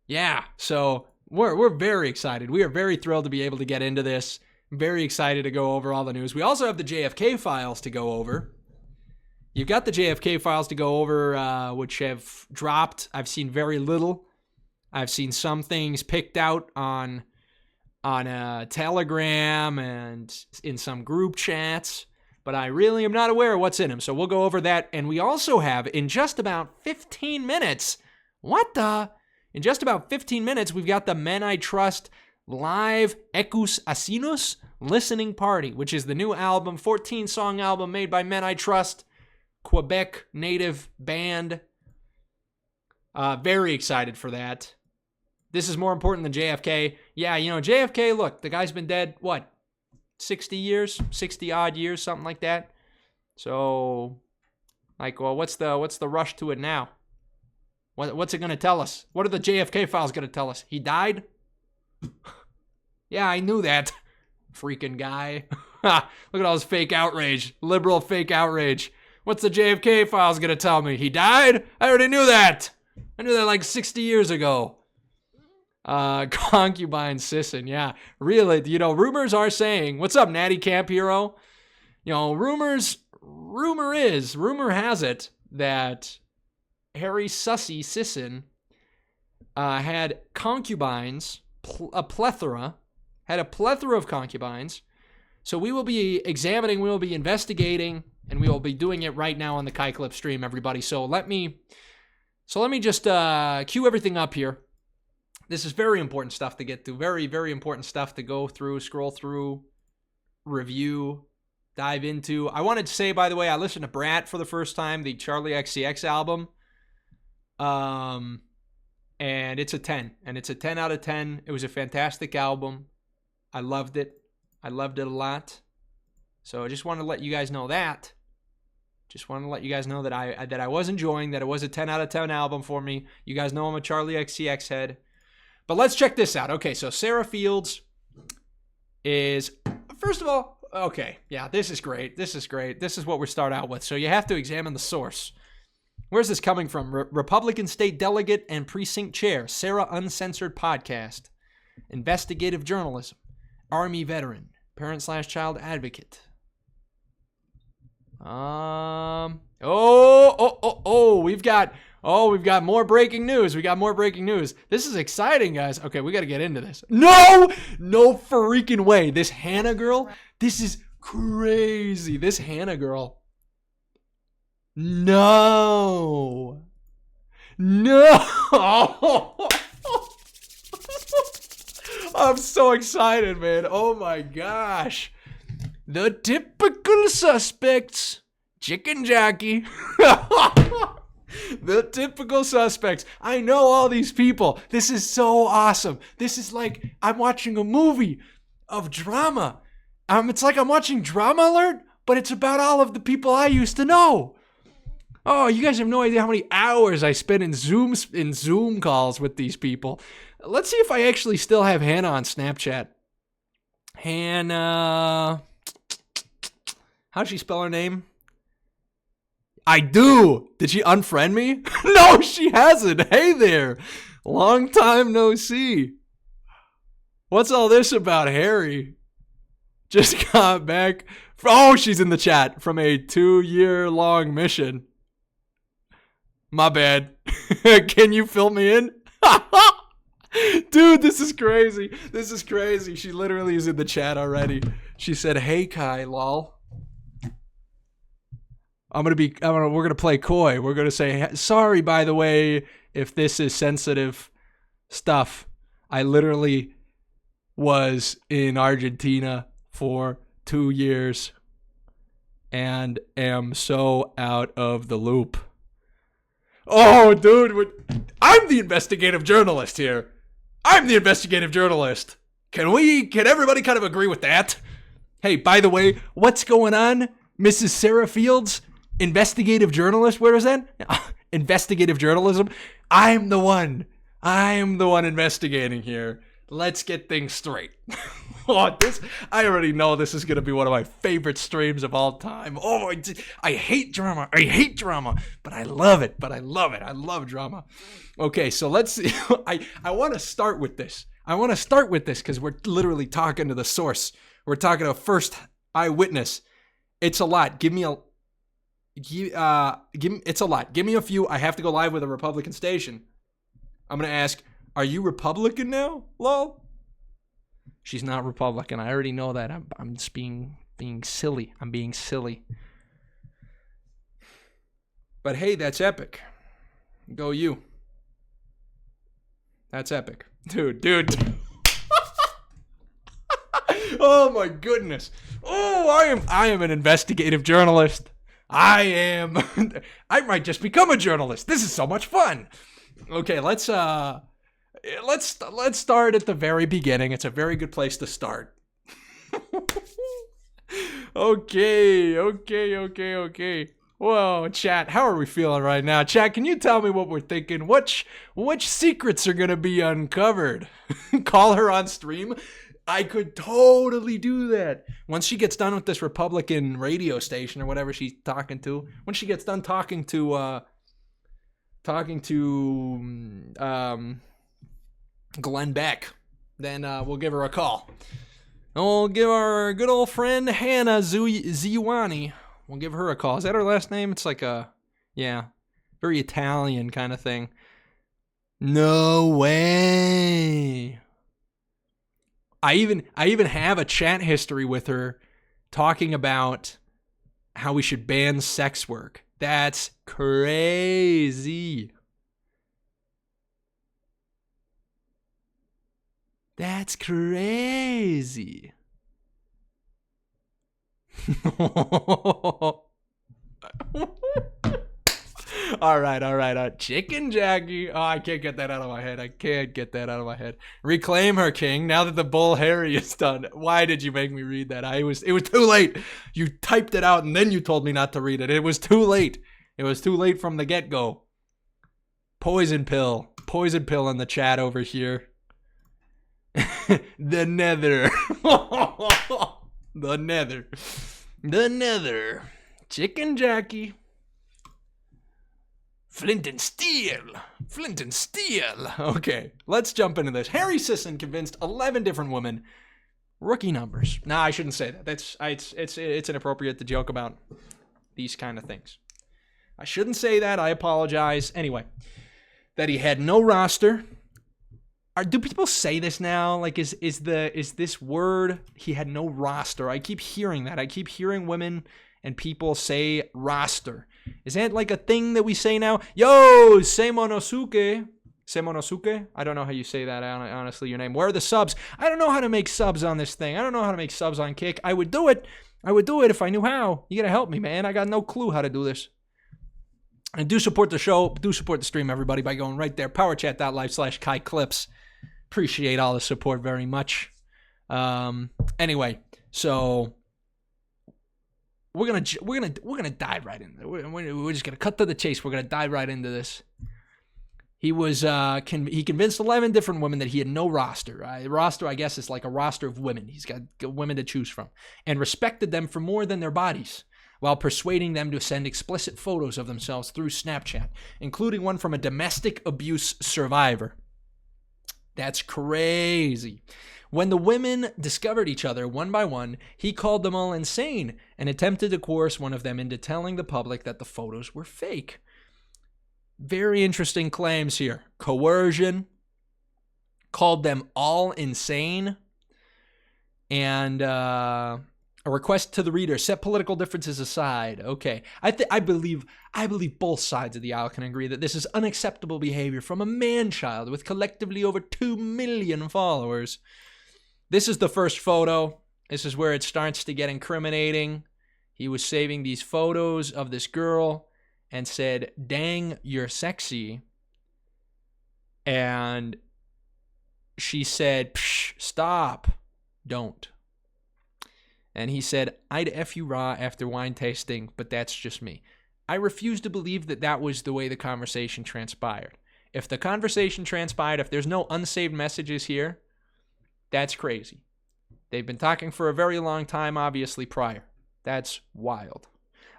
Yeah, so we're very excited. We are very thrilled to be able to get into this. Very excited to go over all the news. We also have the JFK files to go over. You've got the JFK files to go over, which have dropped. I've seen very little. I've seen some things picked out on Telegram and in some group chats, but I really am not aware of what's in them. So we'll go over that. And we also have, in just about 15 minutes, in just about 15 minutes, we've got the Men I Trust live Ecus Asinos listening party, which is the new album, 14-song album made by Men I Trust, Quebec native band. Very excited for that. This is more important than JFK. Yeah, JFK, look, the guy's been dead, 60 years? 60-odd years, something like that. So, what's the rush to it now? What's it going to tell us? What are the JFK files going to tell us? He died? Yeah, I knew that. Freaking guy. Look at all this fake outrage. Liberal fake outrage. What's the JFK files going to tell me? He died? I already knew that. I knew that like 60 years ago. Concubine Sisson. Yeah, really. Rumors are saying, what's up, Natty Camp Hero? Rumor has it that Harry Sisson had concubines, a plethora of concubines. So we will be examining, we will be investigating, and we will be doing it right now on the KaiClips stream, everybody. So let me just cue everything up here. This is very important stuff to get through. Very, very important stuff to go through, scroll through, review, dive into. I wanted to say, by the way, I listened to Brat for the first time, the Charlie XCX album. And it's a 10. And it's a 10 out of 10. It was a fantastic album. I loved it. I loved it a lot. So I just wanted to let you guys know that. Just wanted to let you guys know that I was enjoying, that it was a 10 out of 10 album for me. You guys know I'm a Charlie XCX head. But let's check this out. Okay, so Sarah Fields is, first of all, okay, yeah, this is great. This is great. This is what we start out with. So you have to examine the source. Where's this coming from? Republican State Delegate and Precinct Chair, Sarah Uncensored Podcast, investigative journalism, Army veteran, parent/child advocate. We've got more breaking news. This is exciting, guys. Okay, we got to get into this. No freaking way. This Hannah girl, this is crazy. This Hannah girl. No. I'm so excited, man. Oh my gosh. The typical suspects. Chicken jockey. The typical suspects. I know all these people. This is so awesome. This is like I'm watching a movie of drama. It's like I'm watching Drama Alert, but it's about all of the people I used to know. Oh, you guys have no idea how many hours I spent in Zoom calls with these people. Let's see if I actually still have Hannah on Snapchat. Hannah. How'd she spell her name? I do. Did she unfriend me? No, she hasn't. Hey there. Long time no see. What's all this about, Harry? Just got back. She's in the chat from a 2-year-long mission. My bad. Can you fill me in? Dude, this is crazy. She literally is in the chat already. She said, "Hey Kai, lol." We're gonna play coy. We're gonna say, "Sorry, by the way, if this is sensitive stuff. I literally was in Argentina for 2 years and am so out of the loop." Oh, dude, I'm the investigative journalist here. Can everybody kind of agree with that? Hey, by the way, what's going on, Mrs. Sarah Fields? Investigative journalist? Where is that? Investigative journalism? I'm the one investigating here. Let's get things straight. I already know this is going to be one of my favorite streams of all time. Oh, I hate drama. But I love it. I love drama. Okay, so let's see. I want to start with this. Because we're literally talking to the source. We're talking to a first eyewitness. It's a lot. It's a lot. Give me a few. I have to go live with a Republican station. I'm going to ask, are you Republican now? Lol. She's not Republican. I already know that. I'm just being silly. I'm being silly. But hey, that's epic. Go you. That's epic. Dude. Oh my goodness. Oh, I am an investigative journalist. I might just become a journalist. This is so much fun. Okay, let's start at the very beginning. It's a very good place to start. Okay. Whoa, chat, how are we feeling right now? Chat, can you tell me what we're thinking? Which secrets are going to be uncovered? Call her on stream? I could totally do that. Once she gets done with this Republican radio station or whatever she's talking to, when she gets done talking to Glenn Beck, then we'll give her a call. And we'll give our good old friend Hannah Ziwani. We'll give her a call. Is that her last name? It's like very Italian kind of thing. No way. I even have a chat history with her talking about how we should ban sex work. That's crazy. That's crazy. All right. Chicken Jackie. Oh, I can't get that out of my head. Reclaim her, king. Now that the bull Harry is done. Why did you make me read that? It was too late. You typed it out and then you told me not to read it. It was too late. From the get-go. Poison pill in the chat over here. The nether. The nether. Chicken Jackie. Flint and steel. Okay, let's jump into this. Harry Sisson convinced 11 different women. Rookie numbers. Nah, I shouldn't say that. It's inappropriate to joke about these kind of things. I shouldn't say that. I apologize. Anyway, that he had no roster. Do people say this now? Like, is this word, he had no roster? I keep hearing that. I keep hearing women and people say roster. Is that like a thing that we say now? Yo, Semonosuke. I don't know how you say that, honestly, your name. Where are the subs? I don't know how to make subs on this thing. I don't know how to make subs on Kick. I would do it if I knew how. You gotta help me, man. I got no clue how to do this. And do support the show. Do support the stream, everybody, by going right there. powerchat.live/KaiClips. Appreciate all the support very much. Anyway, so we're gonna dive right into it. We're just gonna cut to the chase. We're gonna dive right into this. He was he convinced 11 different women that he had no roster. Roster, I guess, is like a roster of women. He's got women to choose from, and respected them for more than their bodies, while persuading them to send explicit photos of themselves through Snapchat, including one from a domestic abuse survivor. That's crazy. When the women discovered each other one by one, he called them all insane and attempted to coerce one of them into telling the public that the photos were fake. Very interesting claims here. Coercion, called them all insane, and a request to the reader, set political differences aside. Okay, I believe both sides of the aisle can agree that this is unacceptable behavior from a man-child with collectively over 2 million followers. This is the first photo. This is where it starts to get incriminating. He was saving these photos of this girl and said, "Dang, you're sexy." And she said, "Psh, stop, don't." And he said, "I'd F you raw after wine tasting, but that's just me." I refuse to believe that that was the way the conversation transpired. If the conversation transpired, if there's no unsaved messages here, that's crazy. They've been talking for a very long time, obviously, prior. That's wild.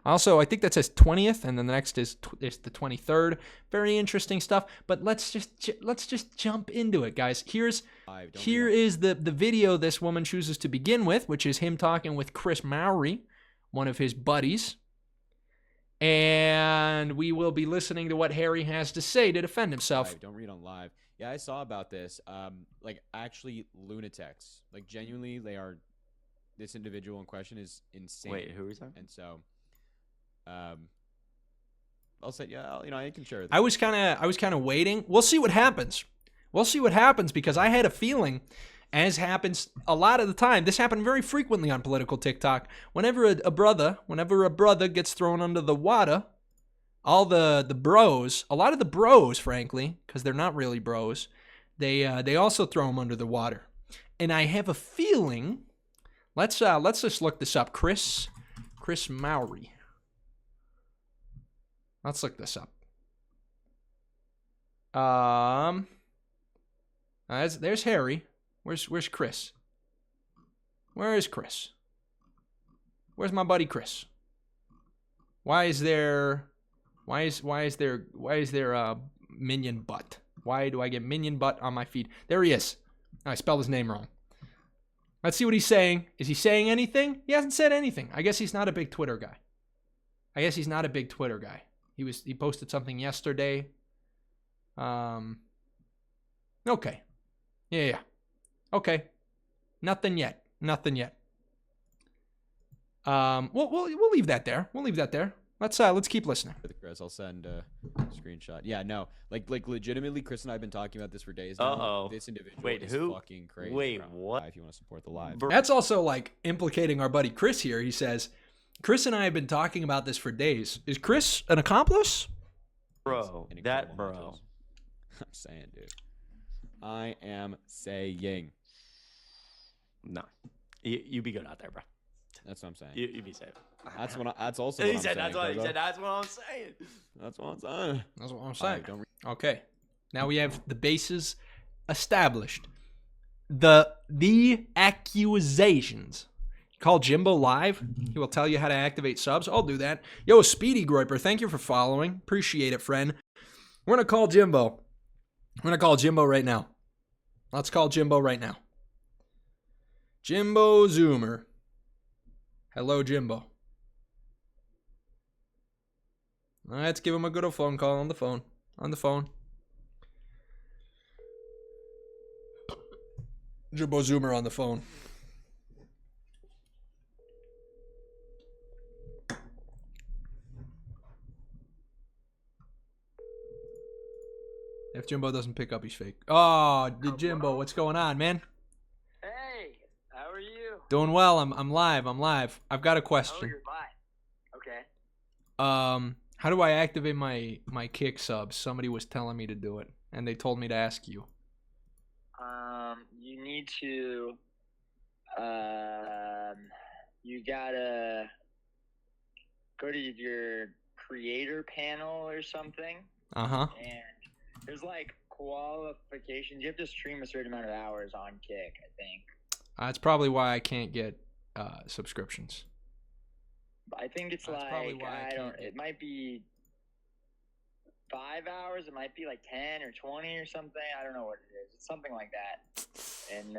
Also, I think that says 20th, and then the next is the 23rd. Very interesting stuff. But let's just jump into it, guys. Here is the video this woman chooses to begin with, which is him talking with Chris Mowry, one of his buddies. And we will be listening to what Harry has to say to defend himself. Don't read on live. Yeah, I saw about this. Like, actually, lunatics. Like, genuinely, they are. This individual in question is insane. Wait, who is that? And so, I'll say, yeah, I can share. I was kind of waiting. We'll see what happens. Because I had a feeling, as happens a lot of the time, this happened very frequently on political TikTok. Whenever a brother gets thrown under the water, all the bros, a lot of the bros, frankly, because they're not really bros, they also throw him under the water. And I have a feeling. Let's just look this up. Chris Mowry. Let's look this up. There's Harry. Where's Chris? Where is Chris? Where's my buddy Chris? Why is there minion butt? Why do I get minion butt on my feed? There he is. I spelled his name wrong. Let's see what he's saying. Is he saying anything? He hasn't said anything. I guess he's not a big Twitter guy. He posted something yesterday. Okay. Yeah. Okay. Nothing yet. We'll leave that there. Let's keep listening. Chris, I'll send a screenshot. Yeah, no, like legitimately, Chris and I have been talking about this for days now. This individual is fucking crazy. Wait, what? If you want to support the live, that's also like implicating our buddy Chris here. He says, Chris and I have been talking about this for days. Is Chris an accomplice? Bro, that bro. I'm saying, dude. I am saying. No, you be good out there, bro. That's what I'm saying. You be safe. That's also what I'm saying. That's what he said. That's what I'm saying. That's what I'm saying. Okay. Now we have the bases established. The accusations. Call Jimbo live. He will tell you how to activate subs. I'll do that. Yo, Speedy Groiper, thank you for following. Appreciate it, friend. We're going to call Jimbo. Right now. Let's call Jimbo right now. Jimbo Zoomer. Hello, Jimbo. Let's give him a good old phone call on the phone. Jimbo Zoomer on the phone. If Jimbo doesn't pick up, he's fake. Oh, Jimbo, what's going on, man? Hey, how are you? Doing well. I'm live. I've got a question. Oh, you're live. Okay. How do I activate my kick subs? Somebody was telling me to do it, and they told me to ask you. You need to, you gotta go to your creator panel or something. Uh-huh. And there's like qualifications. You have to stream a certain amount of hours on Kick, I think. That's probably why I can't get subscriptions. I think it's it might be 5 hours. It might be like 10 or 20 or something. I don't know what it is. It's something like that. And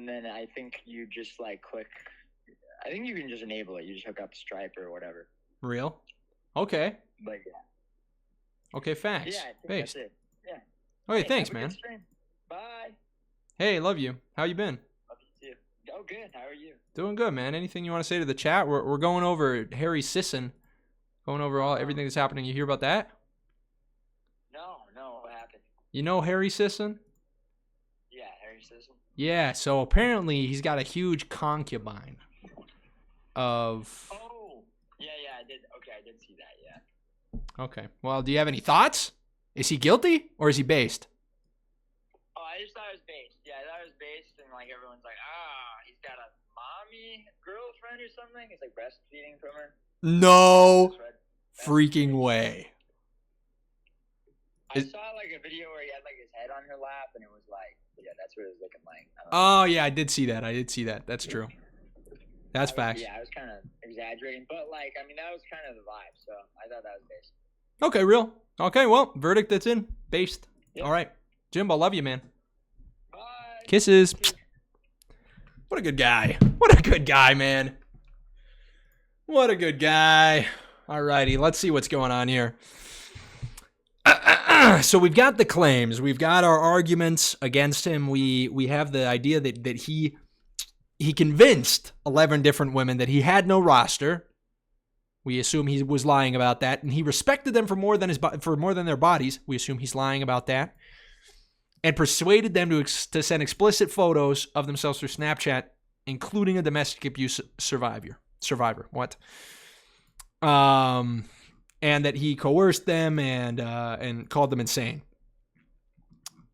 then I think you just like click. I think you can just enable it. You just hook up Stripe or whatever. Real? Okay. But yeah. Okay, thanks. Yeah, I think that's it. Yeah. Okay, hey, thanks, man. Bye. Hey, love you. How you been? Love you too. Oh, good. How are you? Doing good, man. Anything you want to say to the chat? We're going over Harry Sisson, going over everything that's happening. You hear about that? No, what happened? You know Harry Sisson? Yeah, Harry Sisson. Yeah, so apparently he's got a huge concubine of... Oh, yeah, I did. Okay, I did see that, yeah. Okay. Well, do you have any thoughts? Is he guilty or is he based? Oh, I just thought it was based. Yeah, I thought it was based, and like everyone's like, he's got a mommy girlfriend or something. He's like breastfeeding from her. No freaking way. I saw like a video where he had like his head on her lap, and it was like, yeah, that's what it was looking like. Oh yeah, I did see that. That's true. That's facts. Yeah, I was kind of exaggerating, but like, I mean, that was kind of the vibe. So I thought that was based. Okay, real. Okay, well, verdict that's in. Based. Yep. All right. Jimbo, love you, man. Bye. Kisses. What a good guy. What a good guy, man. What a good guy. All righty, let's see what's going on here. So we've got the claims. We've got our arguments against him. We have the idea that he convinced 11 different women that he had no roster. We assume he was lying about that, and he respected them for more than their bodies. We assume he's lying about that, and persuaded them to send explicit photos of themselves through Snapchat, including a domestic abuse survivor. What? And that he coerced them and called them insane.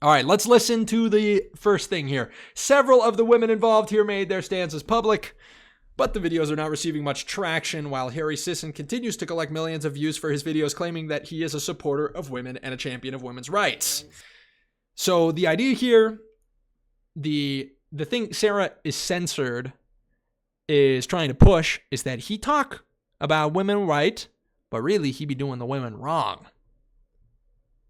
All right, let's listen to the first thing here. Several of the women involved here made their stances public, but the videos are not receiving much traction, while Harry Sisson continues to collect millions of views for his videos, claiming that he is a supporter of women and a champion of women's rights. So the idea here, the thing Sarah is censored is trying to push is that he talk about women right, but really he be doing the women wrong.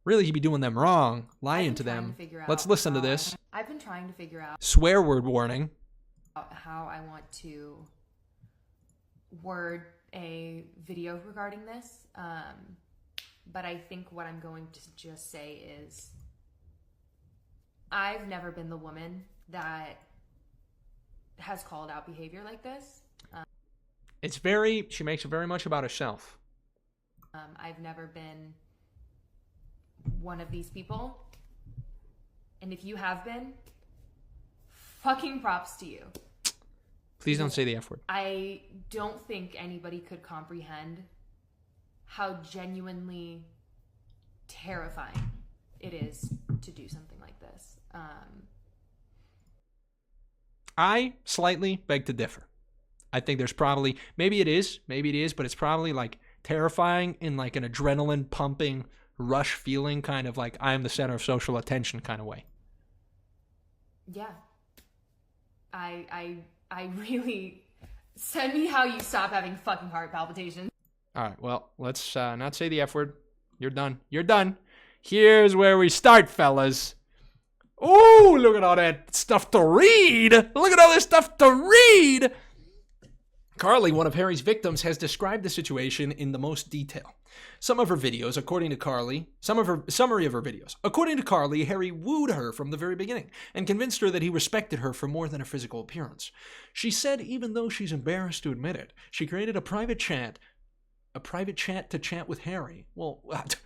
Really, he be doing them wrong, lying to them. Let's listen to this. I've been trying to figure out swear word warning. How I want to word a video regarding this. But I think what I'm going to just say is I've never been the woman that has called out behavior like this. She makes it very much about herself. I've never been one of these people. And if you have been, fucking props to you. Please don't say the F word. I don't think anybody could comprehend how genuinely terrifying it is to do something like this. I slightly beg to differ. I think there's probably, maybe it is, but it's probably like terrifying in like an adrenaline pumping rush feeling, kind of like I am the center of social attention kind of way. Yeah. I really, send me how you stop having fucking heart palpitations. All right, well, let's not say the F word. You're done. Here's where we start, fellas. Ooh, look at all that stuff to read. Look at all this stuff to read. Carly, one of Harry's victims, has described the situation in the most detail. Summary of her videos, according to Carly, Harry wooed her from the very beginning and convinced her that he respected her for more than her physical appearance. She said even though she's embarrassed to admit it, she created a private chat to chat with Harry. Well,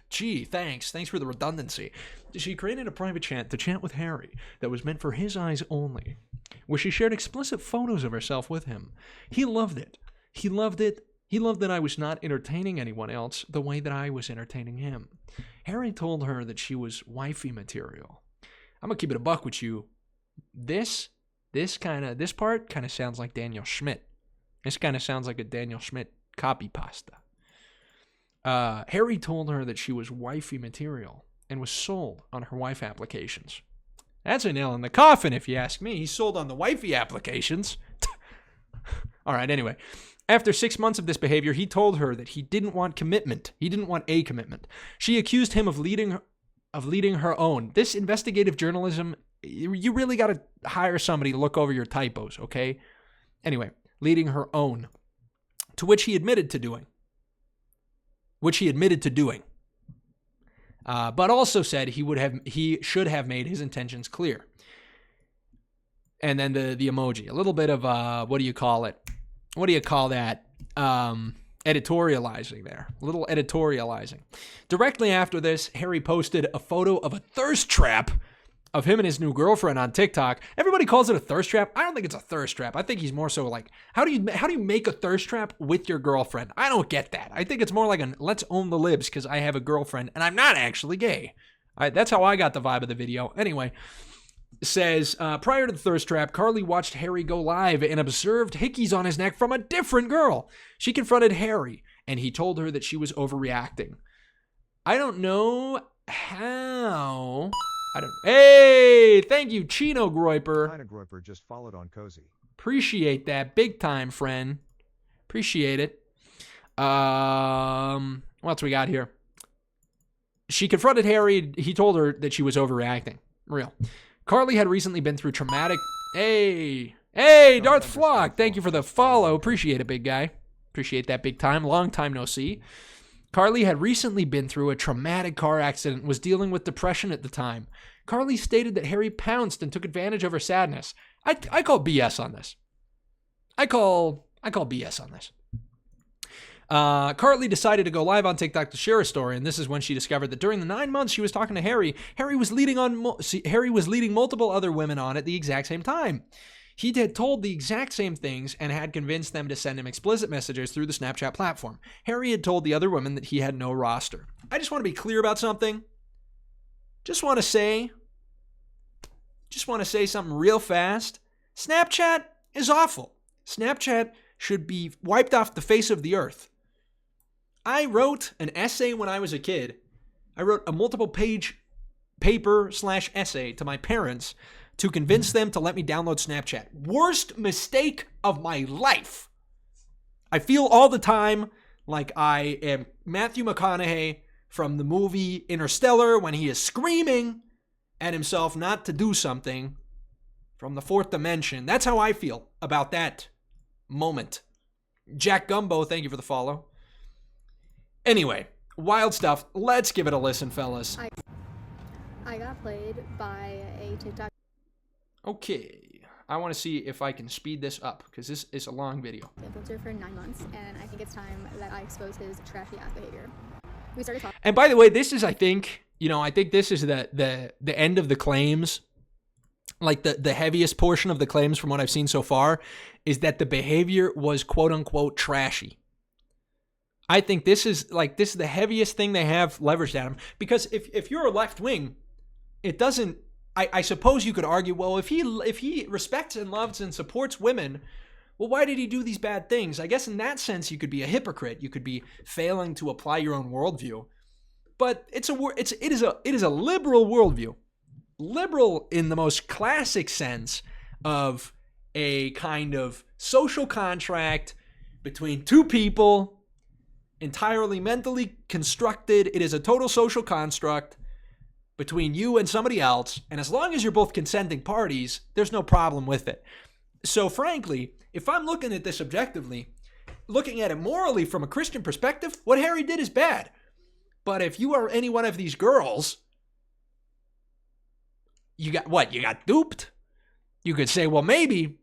gee, thanks for the redundancy. She created a private chat to chat with Harry that was meant for his eyes only, where she shared explicit photos of herself with him. He loved it. He loved that I was not entertaining anyone else the way that I was entertaining him. Harry told her that she was wifey material. I'm gonna keep it a buck with you. This part kind of sounds like Daniel Schmidt. This kind of sounds like a Daniel Schmidt copy pasta. Harry told her that she was wifey material and was sold on her wife applications. That's a nail in the coffin, if you ask me. He's sold on the wifey applications. All right, anyway. After 6 months of this behavior, he told her that he didn't want commitment. He didn't want a commitment. She accused him of leading her own. This investigative journalism, you really got to hire somebody to look over your typos, okay? Anyway, leading her own, to which he admitted to doing. But also said he should have made his intentions clear. And then the emoji, a little bit of what do you call it? What do you call that? Editorializing there. A little editorializing. Directly after this, Harry posted a photo of a thirst trap of him and his new girlfriend on TikTok. Everybody calls it a thirst trap. I don't think it's a thirst trap. I think he's more so like, how do you make a thirst trap with your girlfriend? I don't get that. I think it's more like a let's own the libs because I have a girlfriend and I'm not actually gay. That's how I got the vibe of the video. Anyway, says, prior to the thirst trap, Carly watched Harry go live and observed hickeys on his neck from a different girl. She confronted Harry, and he told her that she was overreacting. I don't know how? I don't. Hey, thank you, Chino Groiper. China Groiper just followed on Cozy. Appreciate that, big time, friend. Appreciate it. What else we got here? She confronted Harry. He told her that she was overreacting. Real. Carly had recently been through traumatic. Hey, Darth Flock. Thank you for the follow. Appreciate it, big guy. Appreciate that big time. Long time no see. Carly had recently been through a traumatic car accident and was dealing with depression at the time. Carly stated that Harry pounced and took advantage of her sadness. I call BS on this. I call BS on this. Carly decided to go live on TikTok to share a story, and this is when she discovered that during the 9 months she was talking to Harry, Harry was leading multiple other women on at the exact same time. He had told the exact same things and had convinced them to send him explicit messages through the Snapchat platform. Harry had told the other women that he had no roster. I just want to be clear about something. Just want to say something real fast. Snapchat is awful. Snapchat should be wiped off the face of the earth. I wrote an essay when I was a kid. I wrote a multiple page paper/essay to my parents to convince them to let me download Snapchat. Worst mistake of my life. I feel all the time like I am Matthew McConaughey from the movie Interstellar when he is screaming at himself not to do something from the fourth dimension. That's how I feel about that moment. Jack Gumbo, thank you for the follow. Anyway, wild stuff. Let's give it a listen, fellas. I got played by a TikTok. Okay, I want to see if I can speed this up because this is a long video. Influencer for 9 months, and I think it's time that I expose his trashy ass behavior. We started talking. And by the way, this is, I think this is the end of the claims. Like the heaviest portion of the claims from what I've seen so far is that the behavior was quote unquote trashy. I think this is the heaviest thing they have leveraged at him, because if you're a left wing, it doesn't. I suppose you could argue, well, if he respects and loves and supports women, well, why did he do these bad things? I guess in that sense, you could be a hypocrite. You could be failing to apply your own worldview. But it is a liberal worldview, liberal in the most classic sense of a kind of social contract between two people, entirely mentally constructed. It is a total social construct between you and somebody else, and as long as you're both consenting parties, there's no problem with it. So frankly, if I'm looking at this objectively, looking at it morally from a Christian perspective, what Harry did is bad. But if you are any one of these girls, you got duped. You could say, well, maybe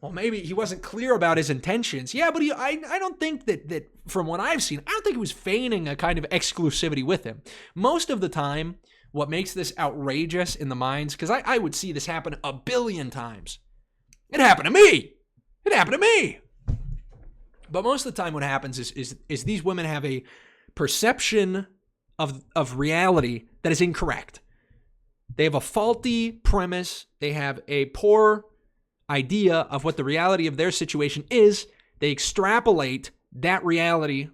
he wasn't clear about his intentions. Yeah, but I don't think that from what I've seen, I don't think he was feigning a kind of exclusivity with him. Most of the time, what makes this outrageous in the minds, because I would see this happen a billion times. It happened to me. But most of the time what happens is these women have a perception of reality that is incorrect. They have a faulty premise. They have a poor idea of what the reality of their situation is. They extrapolate that reality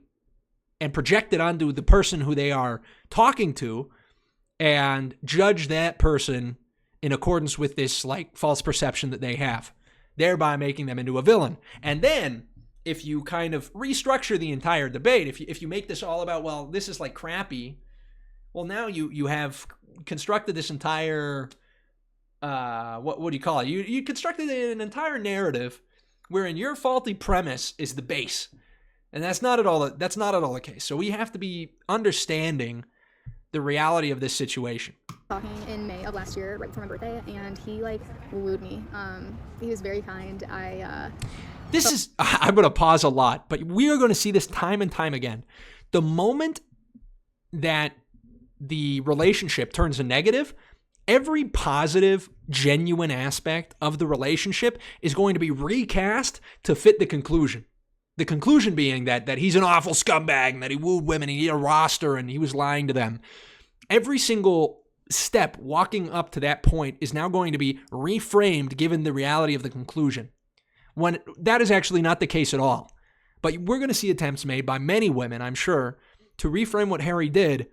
and project it onto the person who they are talking to and judge that person in accordance with this false perception that they have, thereby making them into a villain. And then if you kind of restructure the entire debate, if you make this all about, well, this is crappy, well, now you have constructed this entire what do you call it? You constructed an entire narrative wherein your faulty premise is the base, and that's not at all the case. So we have to be understanding the reality of this situation. Talking in May of last year, right before my birthday, and he wooed me. He was very kind. I'm going to pause a lot, but we are going to see this time and time again. The moment that the relationship turns a negative, every positive, genuine aspect of the relationship is going to be recast to fit the conclusion. The conclusion being that he's an awful scumbag and that he wooed women and he had a roster and he was lying to them. Every single step walking up to that point is now going to be reframed given the reality of the conclusion, when that is actually not the case at all. But we're going to see attempts made by many women, I'm sure, to reframe what Harry did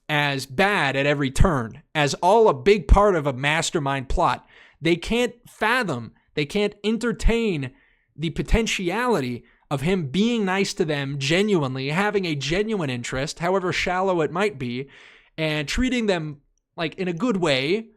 as bad at every turn, as all a big part of a mastermind plot. They can't fathom, they can't entertain the potentiality of him being nice to them genuinely, having a genuine interest, however shallow it might be, and treating them like in a good way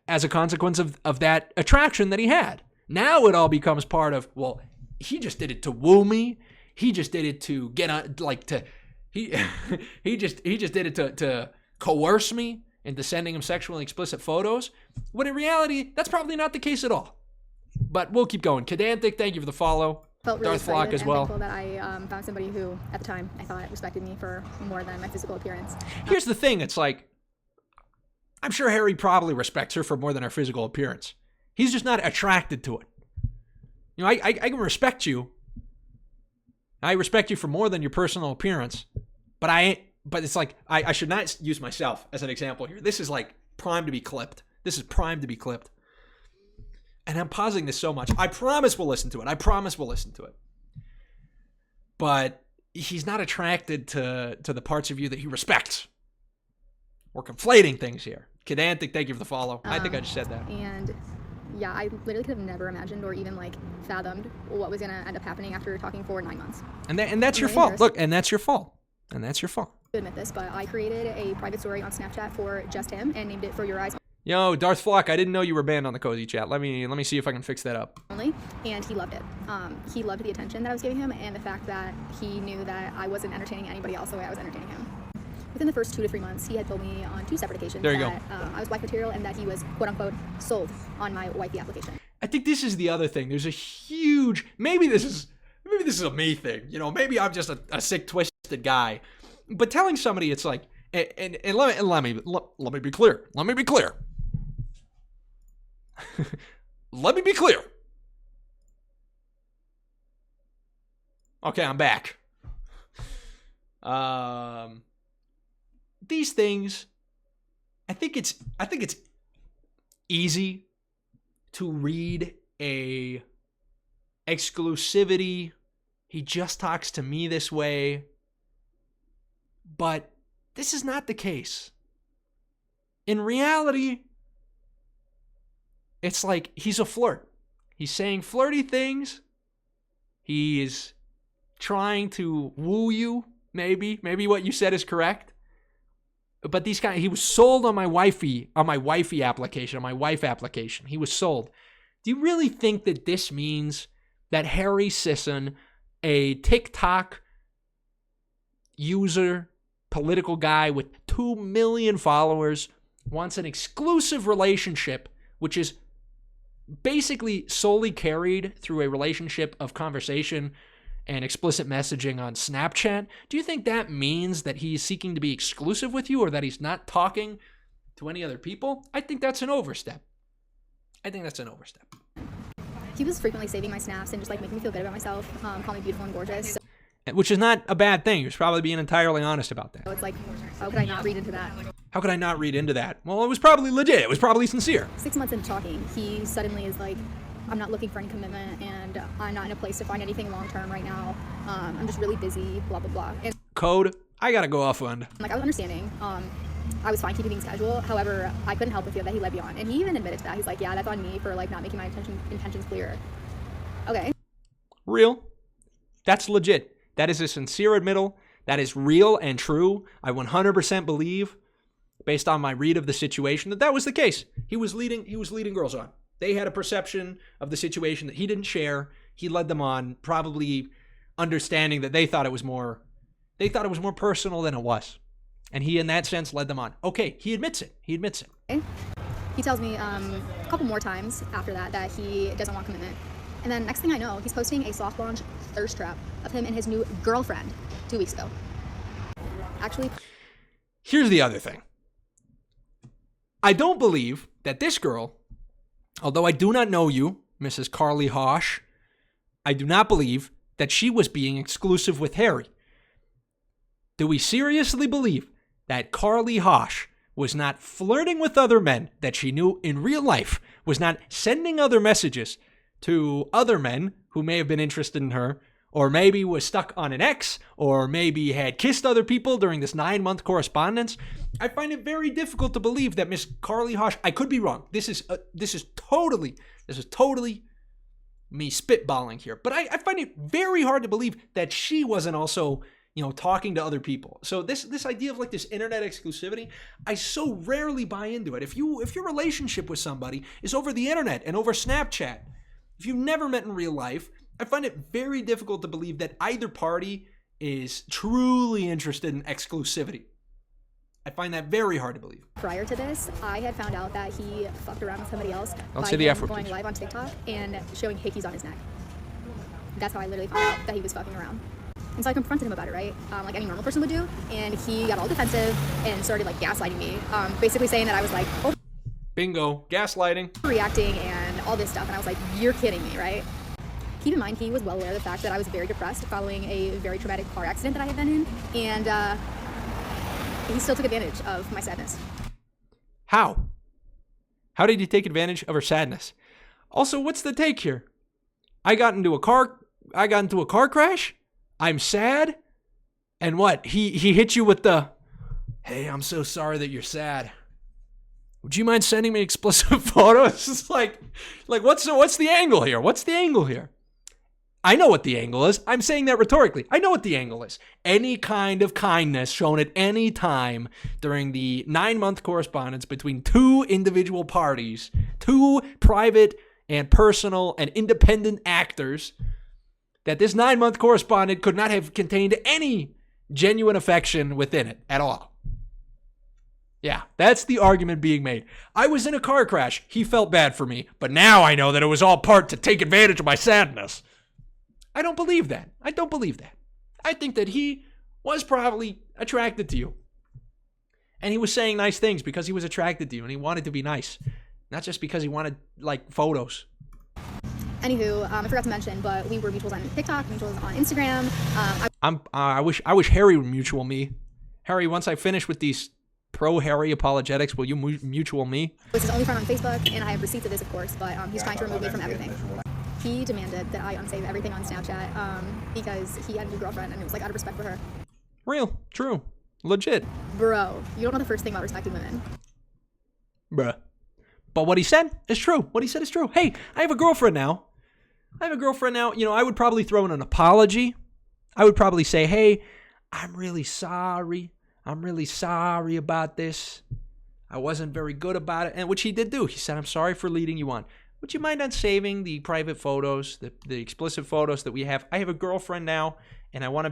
as a consequence of that attraction that he had. Now it all becomes part of, well, he just did it to woo me. He just did it to get on, like to, he just did it to coerce me into sending him sexually explicit photos. When in reality, that's probably not the case at all. But we'll keep going. Kedantic, thank you for the follow. Felt really Darth Flock as well. Thankful that I found somebody who, at the time, I thought respected me for more than my physical appearance. Here's the thing. It's like, I'm sure Harry probably respects her for more than her physical appearance. He's just not attracted to it. You know, I can respect you. I respect you for more than your personal appearance. But it's like, I should not use myself as an example here. This is like primed to be clipped. This is primed to be clipped. And I'm pausing this so much. I promise we'll listen to it. I promise we'll listen to it. But he's not attracted to the parts of you that he respects. We're conflating things here. Kedantic, thank you for the follow. I think I just said that. And yeah, I literally could have never imagined or even like fathomed what was going to end up happening after talking for 9 months. And that's your fault. Look, and that's your fault. And that's your fault. To admit this, but I created a private story on Snapchat for just him and named it For Your Eyes Yo, Darth Flock, I didn't know you were banned on the Cozy chat. Let me see if I can fix that up. Only, and he loved it. He loved the attention that I was giving him and the fact that he knew that I wasn't entertaining anybody else the way I was entertaining him. Within the first 2 to 3 months, he had told me on 2 separate occasions that I was wife material and that he was, quote unquote, sold on my wifey application. I think this is the other thing. There's a huge, maybe this is a me thing. You know, maybe I'm just a sick, twisted guy. But telling somebody it's like, and let me be clear. Let me be clear. Let me be clear. Okay, I'm back. These things, I think it's easy to read a exclusivity. He just talks to me this way. But this is not the case. In reality, it's like he's a flirt. He's saying flirty things. He is trying to woo you, maybe. Maybe what you said is correct. But he was sold on my wifey application, on my wife application. He was sold. Do you really think that this means that Harry Sisson, a TikTok user, political guy with 2 million followers, wants an exclusive relationship, which is basically solely carried through a relationship of conversation and explicit messaging on Snapchat? Do you think that means that he's seeking to be exclusive with you or that he's not talking to any other people? I think that's an overstep. He was frequently saving my snaps and just like making me feel good about myself, call me beautiful and gorgeous. Which is not a bad thing. He was probably being entirely honest about that. So it's like, how could I not read into that? How could I not read into that? Well, it was probably legit. It was probably sincere. 6 months into talking, he suddenly is like, I'm not looking for any commitment and I'm not in a place to find anything long-term right now. I'm just really busy, blah, blah, blah. And Code, I gotta go off on. like, I was understanding. I was fine keeping things casual. However, I couldn't help but feel that he led me on. And he even admitted to that. He's like, yeah, that's on me for like not making my intentions clear. Okay. Real. That's legit. That is a sincere admittal. That is real and true. I 100% believe, based on my read of the situation, that was the case. He was leading girls on. They had a perception of the situation that he didn't share. He led them on, probably understanding that they thought it was more personal than it was. And he, in that sense, led them on. Okay, he admits it. Okay. He tells me a couple more times after that he doesn't want commitment. And then next thing I know, he's posting a soft launch thirst trap of him and his new girlfriend 2 weeks ago. Actually, here's the other thing. I don't believe that this girl, although I do not know you, Mrs. Carly Hosh, I do not believe that she was being exclusive with Harry. Do we seriously believe that Carly Hosh was not flirting with other men that she knew in real life, was not sending other messages to other men who may have been interested in her, or maybe was stuck on an ex, or maybe had kissed other people during this 9-month correspondence. I find it very difficult to believe that Miss Carly Hosh, I could be wrong. This is totally me spitballing here, but I find it very hard to believe that she wasn't also, talking to other people. So this idea of like this internet exclusivity, I so rarely buy into it. If your relationship with somebody is over the internet and over Snapchat, if you've never met in real life, I find it very difficult to believe that either party is truly interested in exclusivity. I find that very hard to believe. Prior to this, I had found out that he fucked around with somebody else Don't say the F word, going please. live on TikTok and showing hickeys on his neck. That's how I literally found out that he was fucking around. And so I confronted him about it, right? Like any normal person would do. And he got all defensive and started like gaslighting me, basically saying that I was like Bingo, gaslighting. overreacting and all this stuff. And I was like, you're kidding me, right? Keep in mind, he was well aware of the fact that I was very depressed following a very traumatic car accident that I had been in. And he still took advantage of my sadness. How? How did he take advantage of her sadness? Also, what's the take here? I got into a car crash? I'm sad? And what? He hit you with the, hey, I'm so sorry that you're sad. Would you mind sending me explicit photos? It's like what's the angle here? What's the angle here? I know what the angle is. I'm saying that rhetorically. I know what the angle is. Any kind of kindness shown at any time during the 9-month correspondence between two individual parties, two private and personal and independent actors, that this 9-month correspondence could not have contained any genuine affection within it at all. Yeah, that's the argument being made. I was in a car crash. He felt bad for me, but now I know that it was all part to take advantage of my sadness. I don't believe that. I don't believe that. I think that he was probably attracted to you. And he was saying nice things because he was attracted to you and he wanted to be nice. Not just because he wanted, like, photos. Anywho, I forgot to mention, but we were mutuals on TikTok, mutuals on Instagram. I wish Harry would mutual me. Harry, once I finish with these pro-Harry apologetics, will you mutual me? This is only friend on Facebook, and I have receipts of this, of course, but he's trying to remove me from everything. He demanded that I unsave everything on Snapchat because he had a new girlfriend, and it was like out of respect for her. Real, true, legit. Bro, you don't know the first thing about respecting women. Bruh. But what he said is true. What he said is true. Hey, I have a girlfriend now. I would probably throw in an apology. I would probably say, hey, I'm really sorry. I'm really sorry about this. I wasn't very good about it. And which he did do. He said, I'm sorry for leading you on. Would you mind on saving the private photos, the explicit photos that we have? I have a girlfriend now, and I want to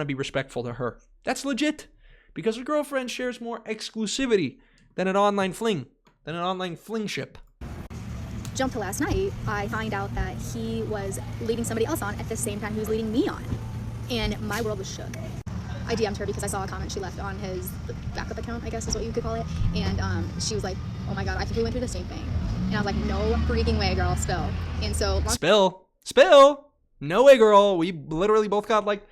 be respectful to her. That's legit. Because a girlfriend shares more exclusivity than an online flingship. Jump to last night, I find out that he was leading somebody else on at the same time he was leading me on. And my world was shook. I DM'd her because I saw a comment she left on his backup account, I guess is what you could call it. And she was like, oh my God, I think we went through the same thing. And I was like, no freaking way, girl, spill. And so... Spill! No way, girl. We literally both got like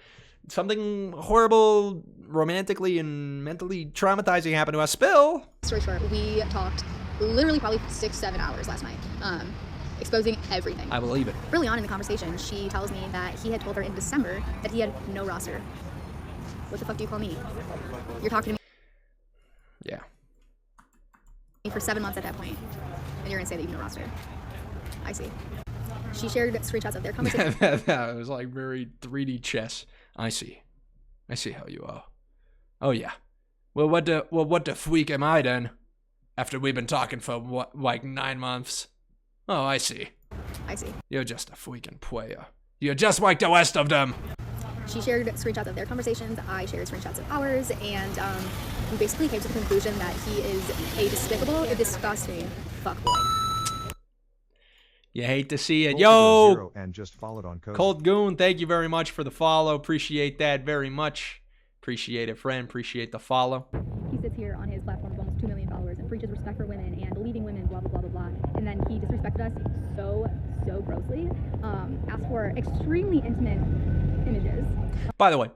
something horrible, romantically and mentally traumatizing happened to us. Spill! Story short, we talked literally probably 6-7 hours last night, exposing everything. I believe it. Early on in the conversation, she tells me that he had told her in December that he had no roster. What the fuck do you call me? You're talking to me. Yeah. For 7 months at that point, and you're gonna say that you have no roster. I see. She shared screenshots of their conversation. That was like very 3D chess. I see how you are. Oh yeah. Well, what the freak am I then? After we've been talking for what, like 9 months? Oh, I see. You're just a freaking player. You're just like the rest of them. She shared screenshots of their conversations. I shared screenshots of ours, and we basically came to the conclusion that he is a despicable, disgusting fuckboy. You hate to see it. Colt Yo! 0 and just followed on Cozy. Cold Goon, thank you very much for the follow. Appreciate that very much. Appreciate it, friend. Appreciate the follow. He sits here on his platform of almost 2 million followers and preaches respect for women and leading women, blah, blah, blah, blah, blah. And then he disrespected us so grossly. Asked for extremely intimate images. By the way,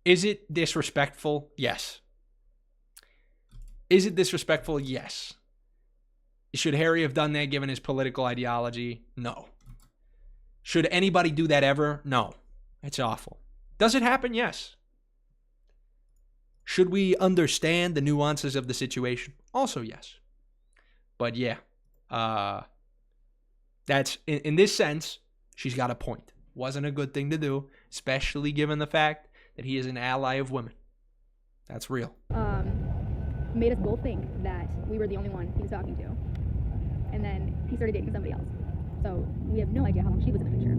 is it disrespectful? Yes. Is it disrespectful? Yes. Should Harry have done that given his political ideology? No. Should anybody do that ever? No. It's awful. Does it happen? Yes. Should we understand the nuances of the situation? Also, yes. But yeah, that's in this sense, she's got a point. Wasn't a good thing to do, especially given the fact that he is an ally of women. That's real. Made us both think that we were the only one he was talking to. And then he started dating somebody else. So we have no idea how long she was in the picture.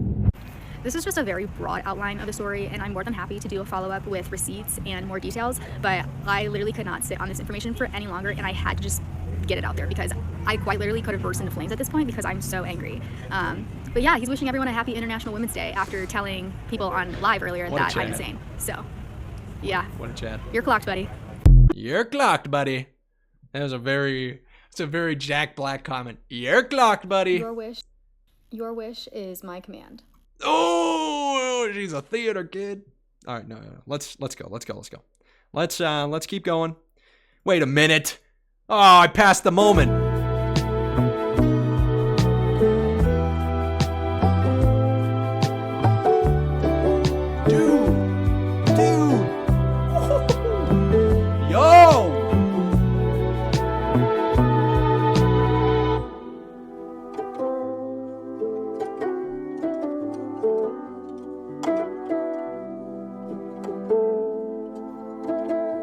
This is just a very broad outline of the story, and I'm more than happy to do a follow-up with receipts and more details, but I literally could not sit on this information for any longer, and I had to just get it out there because I quite literally could have burst into flames at this point because I'm so angry. But yeah, he's wishing everyone a happy International Women's Day after telling people on live earlier that I'm insane. So, yeah. What a chat. You're clocked, buddy. You're clocked, buddy. That was it's a very Jack Black comment. You're clocked, buddy. Your wish is my command. Oh, she's a theater kid. All right, no. Let's go. Let's keep going. Wait a minute. Oh, I passed the moment. Dude. Yo.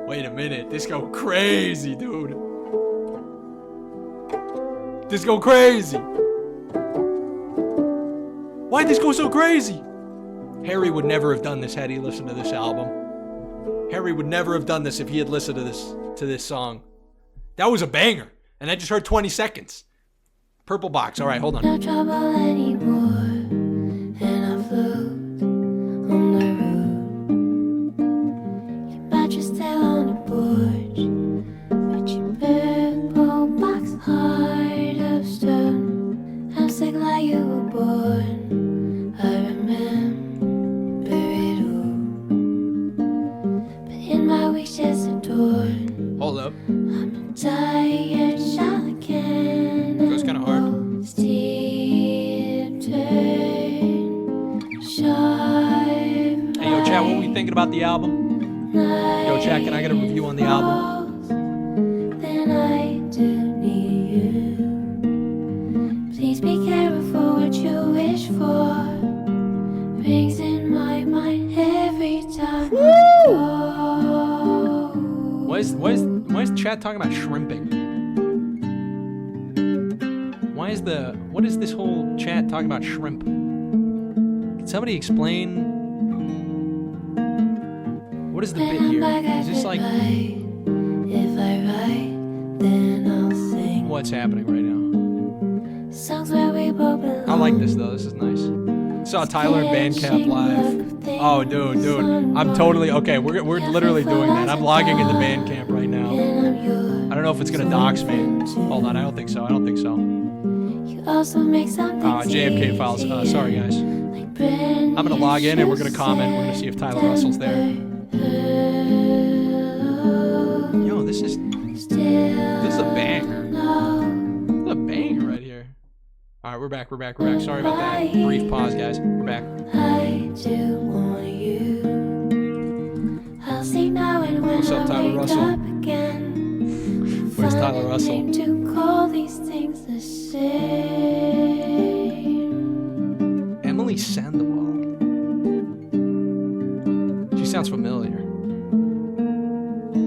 Wait a minute. This go crazy, dude. This go crazy. Why'd this go so crazy? Harry would never have done this had he listened to this album. Harry would never have done this if he had listened to this song. That was a banger. And I just heard 20 seconds. Purple Box. All right, hold on. No trouble anymore, and I float on the road. Your mattress still on the porch, but your purple box heart of stone. I'm sick like you were born. I remember it all, but in my wishes adorned. Hold up. I'm tired, shall again. Goes kind of hard. Hey, yo, chat, what were we thinking about the album? Yo, chat, can I get a review on the album? Then I do need you. Please be careful what you wish for. Rings in my mind every time I go. Why is chat talking about shrimping? What is this whole chat talking about shrimp? Can somebody explain? What is the bit here? Is this like... If I write, then I'll sing. What's happening right now? Songs where we both belong. I like this though, this is nice. Saw Tyler in Bandcamp live. Oh dude, I'm totally, okay, we're literally doing that. I'm logging into Bandcamp right now. I don't know if it's gonna dox me. Hold on, I don't think so. Also make something JFK files. Sorry, guys. I'm going to log in and we're going to comment. We're going to see if Tyler Russell's there. Yo, this is a banger. This is a banger right here. All right, we're back. Sorry about that brief pause, guys. We're back. I do want you. I'll see now and when What's up, Tyler Russell? Where's Tyler Russell? To call these things the same. Emily Sandoval. She sounds familiar.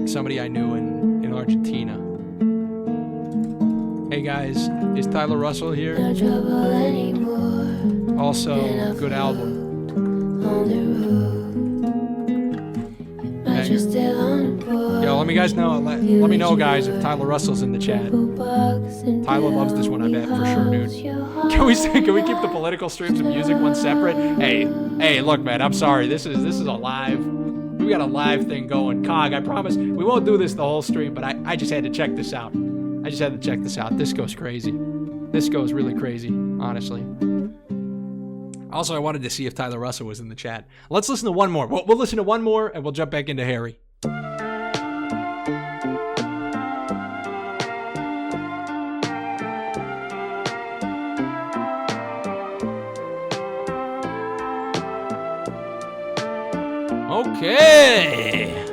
Somebody I knew in Argentina. Hey guys, is Tyler Russell here? No trouble anymore. Also, good album. On the road. Yo, let me guys know. Let me know, guys, if Tyler Russell's in the chat. Tyler loves this one, I bet, for sure, dude. Can we keep the political streams of music one separate? Hey, look, man, I'm sorry. This is a live. We got a live thing going. Cog, I promise we won't do this the whole stream, but I just had to check this out. This goes crazy. This goes really crazy, honestly. Also, I wanted to see if Tyler Russell was in the chat. Let's listen to one more. We'll listen to one more, and we'll jump back into Harry. Okay.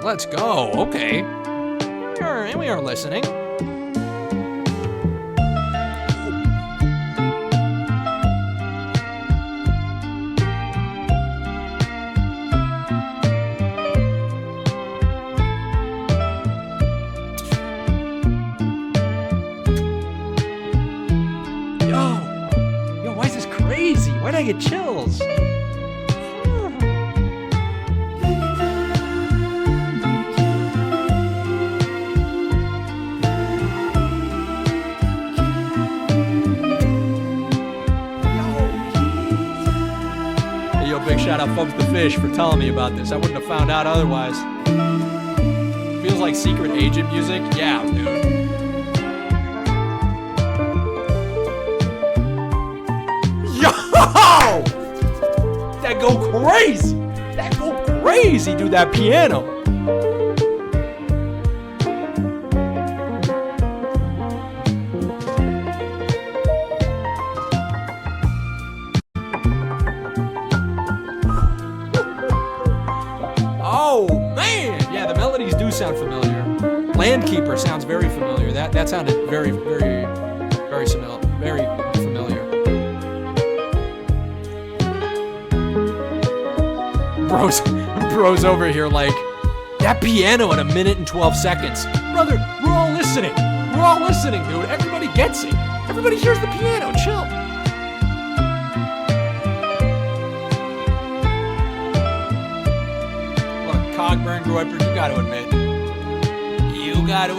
Let's go. Okay. We are listening. Yo, why is this crazy? Why did I get chills? Big shout out Fubs the Fish for telling me about this. I wouldn't have found out otherwise. Feels like secret agent music. Yeah, dude. Yo! That go crazy! That go crazy, dude, that piano. Sound familiar. Landkeeper sounds very familiar. That sounded very familiar. Bros over here like that piano in 1 minute and 12 seconds. Brother, we're all listening. We're all listening, dude. Everybody gets it. Everybody hears the piano. Chill. Look, Cogburn, Groiper, you gotta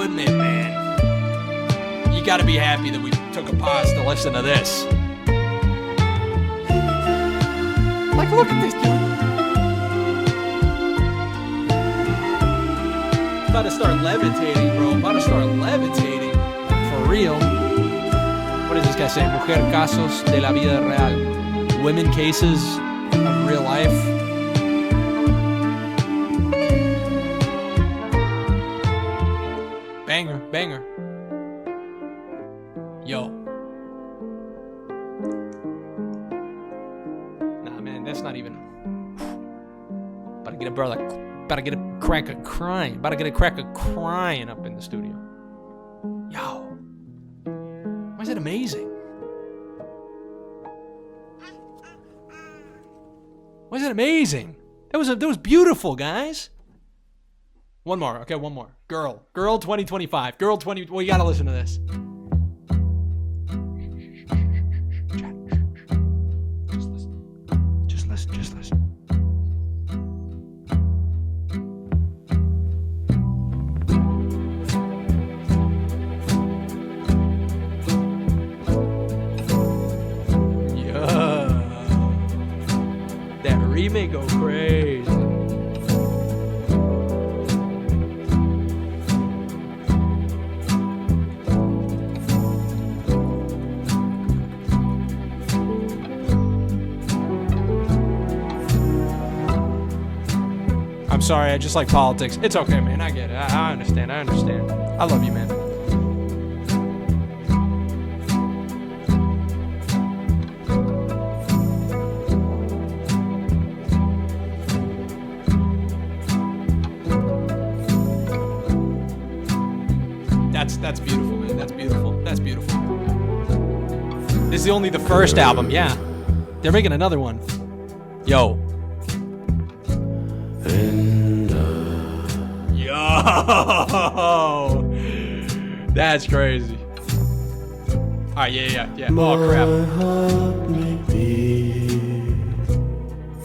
admit, man. You gotta be happy that we took a pause to listen to this. Like, look at this, dude. About to start levitating, bro. About to start levitating. For real. What does this guy say? Mujer casos de la vida real. Women cases of real life. Banger. Yo. Nah, man, that's not even. About to get a brother. About to get a crack of crying. About to get a crack of crying up in the studio. Yo. Why is it amazing? Why is it amazing? That was beautiful, guys. One more. Okay, one more. Girl 2025. Girl 20. Well, you gotta listen to this. Just listen. Yeah. That remake go crazy. I'm sorry, I just like politics. It's okay, man. I get it. I understand. I love you, man. That's beautiful, man. That's beautiful. This is only the first album, yeah. They're making another one. Yo. Yo, that's crazy. All right, yeah. Oh crap.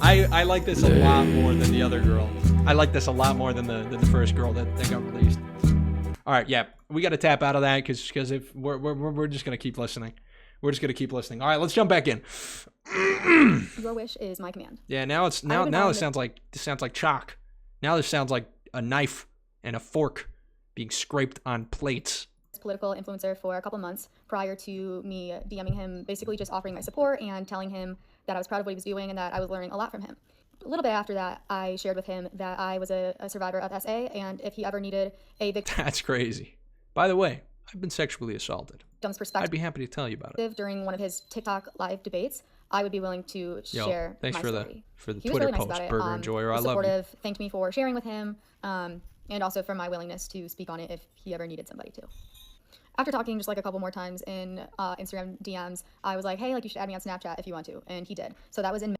I like this a lot more than the other girl. I like this a lot more than the first girl that got released. All right, yeah, we got to tap out of that because if we're just gonna keep listening. We're just gonna keep listening. All right, let's jump back in. Your wish is my command. Yeah, now it sounds like chalk. Now this sounds like a knife and a fork being scraped on plates. Political influencer for a couple months prior to me DMing him, basically just offering my support and telling him that I was proud of what he was doing and that I was learning a lot from him. A little bit after that, I shared with him that I was a survivor of SA, and if he ever needed a victim. That's crazy. By the way, I've been sexually assaulted. Perspective. I'd be happy to tell you about it. During one of his TikTok live debates, I would be willing to share thanks my for story. the He was Twitter really nice post, about it. Burger Enjoyer. I Was love you. supportive, thanked me for sharing with him, and also for my willingness to speak on it if he ever needed somebody to. After talking just like a couple more times in Instagram DMs, I was like, hey, like you should add me on Snapchat if you want to, and he did. So that was in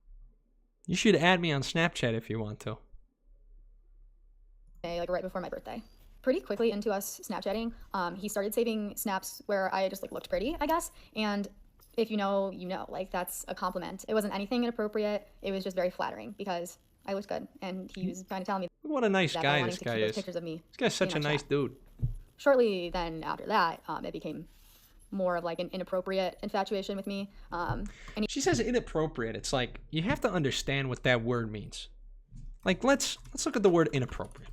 You should add me on Snapchat if you want to. May, like right before my birthday. Pretty quickly into us Snapchatting, he started saving snaps where I just like looked pretty, I guess. And if you know, you know, like that's a compliment. It wasn't anything inappropriate. It was just very flattering because I looked good, and he was kind of telling me What a nice that guy wanting this to guy keep those is. pictures of me This guy's such a being on nice chat. dude. Shortly then after that, it became more of like an inappropriate infatuation with me. And She says inappropriate. It's like you have to understand what that word means. Like let's look at the word inappropriate.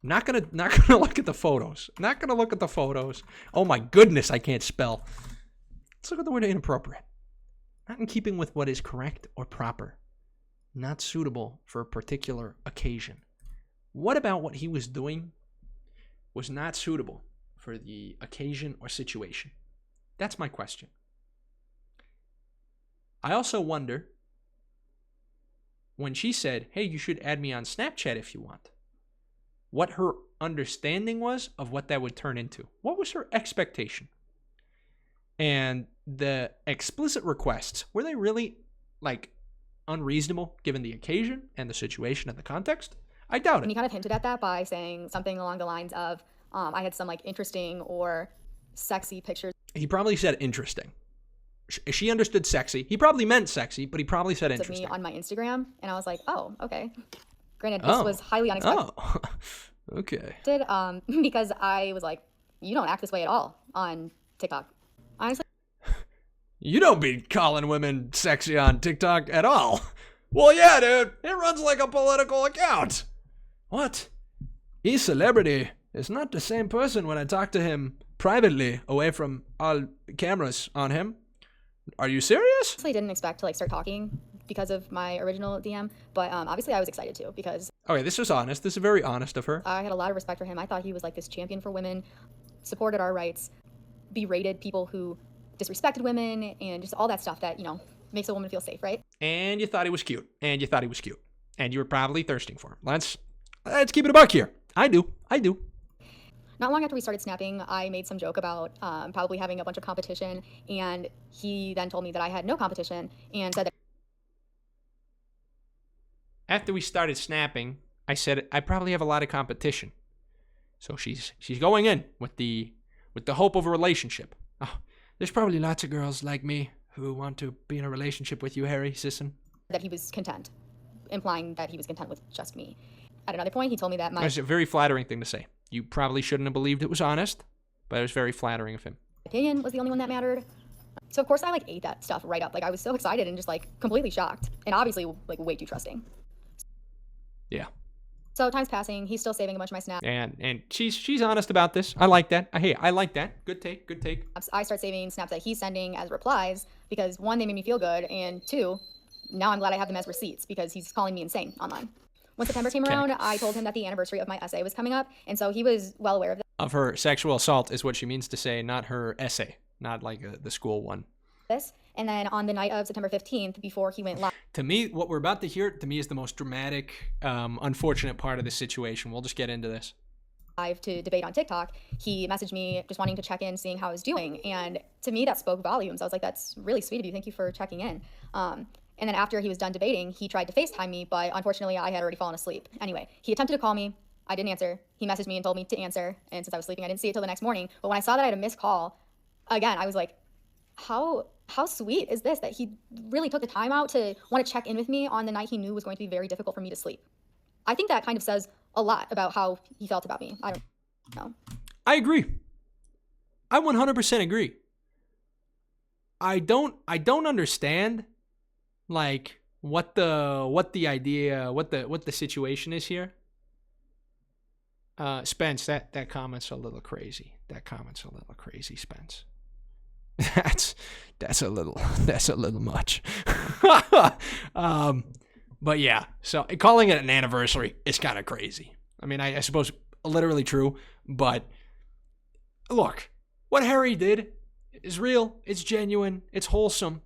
Not gonna look at the photos. Not gonna look at the photos. Oh my goodness, I can't spell. Let's look at the word inappropriate. Not in keeping with what is correct or proper. Not suitable for a particular occasion. What about what he was doing was not suitable for the occasion or situation? That's my question. I also wonder, when she said, hey, you should add me on Snapchat if you want, what her understanding was of what that would turn into. What was her expectation? And the explicit requests, were they really like unreasonable given the occasion and the situation and the context? I doubt he it. kind of hinted at that by saying something along the lines of, I had some like interesting or sexy pictures He probably said interesting. She understood sexy. He probably meant sexy, but he probably said of interesting. me on my Instagram, and I was like, oh, okay. Granted, this was highly unexpected. Oh, okay. Because I was like, you don't act this way at all on TikTok. Honestly, You don't be calling women sexy on TikTok at all. Well, yeah, dude. It runs like a political account. What? He's celebrity. It's not the same person when I talk to him privately, away from all cameras on him. Are you serious? I didn't expect to like start talking because of my original DM, but obviously I was excited to because Okay, this was honest. This is very honest of her. I had a lot of respect for him. I thought he was like this champion for women, supported our rights, berated people who disrespected women, and just all that stuff that, you know, makes a woman feel safe, right? And you thought he was cute. And you thought he was cute. And you were probably thirsting for him. Let's keep it a buck here. I do. Not long after we started snapping, I made some joke about probably having a bunch of competition, and he then told me that I had no competition and said that After we started snapping, I said I probably have a lot of competition. So she's going in with the hope of a relationship. Oh, there's probably lots of girls like me who want to be in a relationship with you, Harry Sisson. that he was content, implying that he was content with just me. At another point, he told me that my That's a very flattering thing to say. You probably shouldn't have believed it was honest, but it was very flattering of him. opinion was the only one that mattered. So of course I like ate that stuff right up. Like I was so excited and just like completely shocked, and obviously like way too trusting. Yeah. So time's passing. He's still saving a bunch of my snaps. And she's honest about this. I like that. I like that. Good take. I start saving snaps that he's sending as replies because one, they made me feel good, and two, now I'm glad I have them as receipts because he's calling me insane online. When September came around, I told him that the anniversary of my essay was coming up, and so he was well aware of Of her sexual assault is what she means to say, not her essay, not like the school one. this. And then on the night of September 15th, before he went To me, what we're about to hear, to me, is the most dramatic, unfortunate part of this situation. We'll just get into this. live to debate on TikTok, he messaged me just wanting to check in, seeing how I was doing. And to me, that spoke volumes. I was like, that's really sweet of you. Thank you for checking in. And then after he was done debating, he tried to FaceTime me, but unfortunately, I had already fallen asleep. Anyway, he attempted to call me. I didn't answer. He messaged me and told me to answer. And since I was sleeping, I didn't see it till the next morning. But when I saw that I had a missed call, again, I was like, how sweet is this that he really took the time out to want to check in with me on the night he knew was going to be very difficult for me to sleep. I think that kind of says a lot about how he felt about me. I don't know. I agree. I 100% agree. I don't understand like what the idea, what the situation is here. Spence, that comment's a little crazy. Spence. That's a little much. But yeah, so calling it an anniversary is kind of crazy. I mean, I suppose literally true, but look, what Harry did is real, it's genuine, it's wholesome.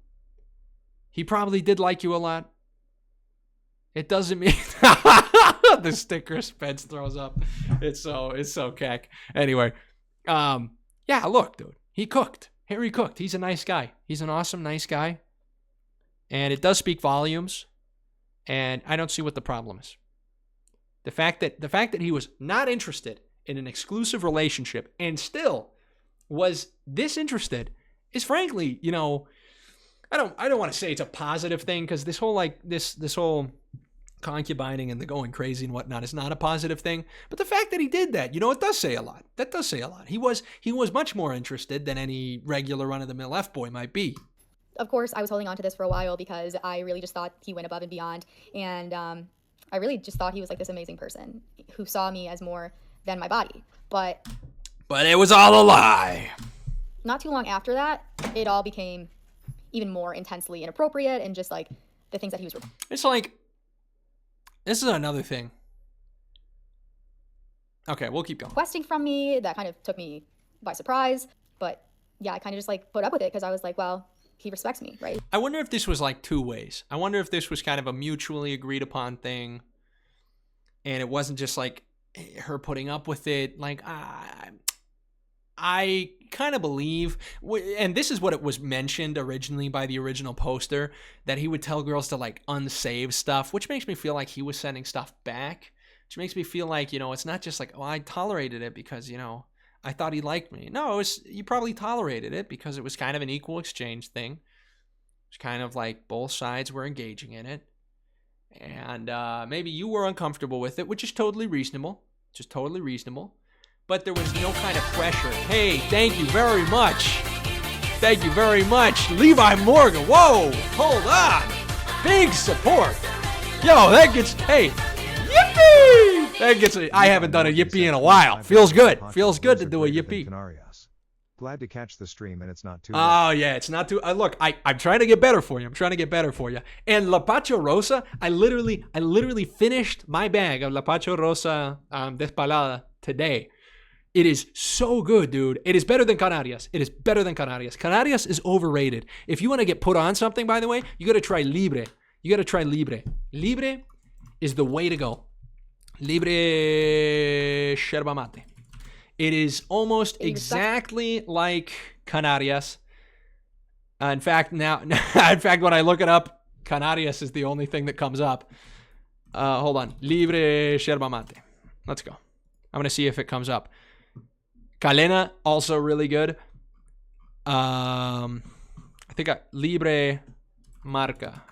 he probably did like you a lot. It doesn't mean the sticker Spence throws up. It's so cack. Anyway, yeah, look, dude, he cooked. Harry cooked. He's a nice guy. He's an awesome, nice guy. And it does speak volumes. And I don't see what the problem is. The fact that he was not interested in an exclusive relationship and still was this interested is frankly, you know, I don't want to say it's a positive thing, because this whole this whole concubining and the going crazy and whatnot is not a positive thing. But the fact that he did that, you know, it does say a lot. That does say a lot. He was much more interested than any regular run-of-the-mill F-boy might be. Of course, I was holding on to this for a while because I really just thought he went above and beyond. And I really just thought he was like this amazing person who saw me as more than my body. But it was all a lie. Not too long after that, it all became even more intensely inappropriate, and just like the things that he was. It's like, this is another thing. Okay, we'll keep going. Requesting from me, that kind of took me by surprise. But yeah, I kind of just like put up with it because I was like, well, he respects me, right? I wonder if this was like two ways. I wonder if this was kind of a mutually agreed upon thing, and it wasn't just like her putting up with it. Like, I kind of believe, and this is what it was mentioned originally by the original poster, that he would tell girls to like unsave stuff, which makes me feel like he was sending stuff back, which makes me feel like, you know, it's not just like, oh, I tolerated it because, you know, I thought he liked me. No, you probably tolerated it because it was kind of an equal exchange thing. It's kind of like both sides were engaging in it. And maybe you were uncomfortable with it, which is totally reasonable. Just totally reasonable. But there was no kind of pressure. Hey, thank you very much. Thank you very much. Levi Morgan. Whoa, hold on. Big support. Yo, that gets, hey, yippee! That gets, I haven't done a yippee in a while. Feels good. Feels good to do a yippee. Glad to catch the stream, and it's not too Oh, yeah, it's not too, look, I'm trying to get better for you. I'm trying to get better for you. And La Pacho Rosa, I literally finished my bag of La Pacho Rosa Despalada today. It is so good, dude. It is better than Canarias. It is better than Canarias. Canarias is overrated. If you want to get put on something, by the way, you got to try Libre. You got to try Libre. Libre is the way to go. Libre Sherba Mate. It is almost exactly like Canarias. In fact, when I look it up, Canarias is the only thing that comes up. Hold on. Libre Sherba Mate. Let's go. I'm going to see if it comes up. Calena, also really good. I think Libre Marca.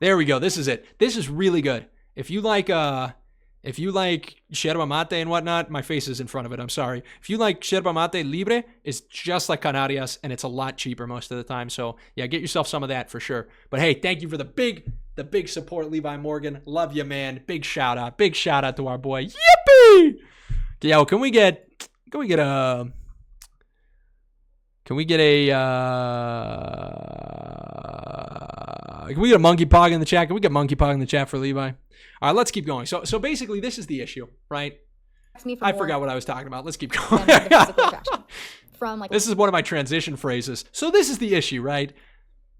There we go. This is it. This is really good. If you like Sherba Mate and whatnot, my face is in front of it. I'm sorry. If you like Sherba Mate, Libre is just like Canarias, and it's a lot cheaper most of the time. So yeah, get yourself some of that for sure. But hey, thank you for the big support, Levi Morgan. Love you, man. Big shout out to our boy. Yippee! Yo, can we get a monkey pog in the chat? Can we get monkey pog in the chat for Levi? All right, let's keep going. So basically, this is the issue, right? I forgot what I was talking about. Let's keep going. This is one of my transition phrases. So this is the issue, right?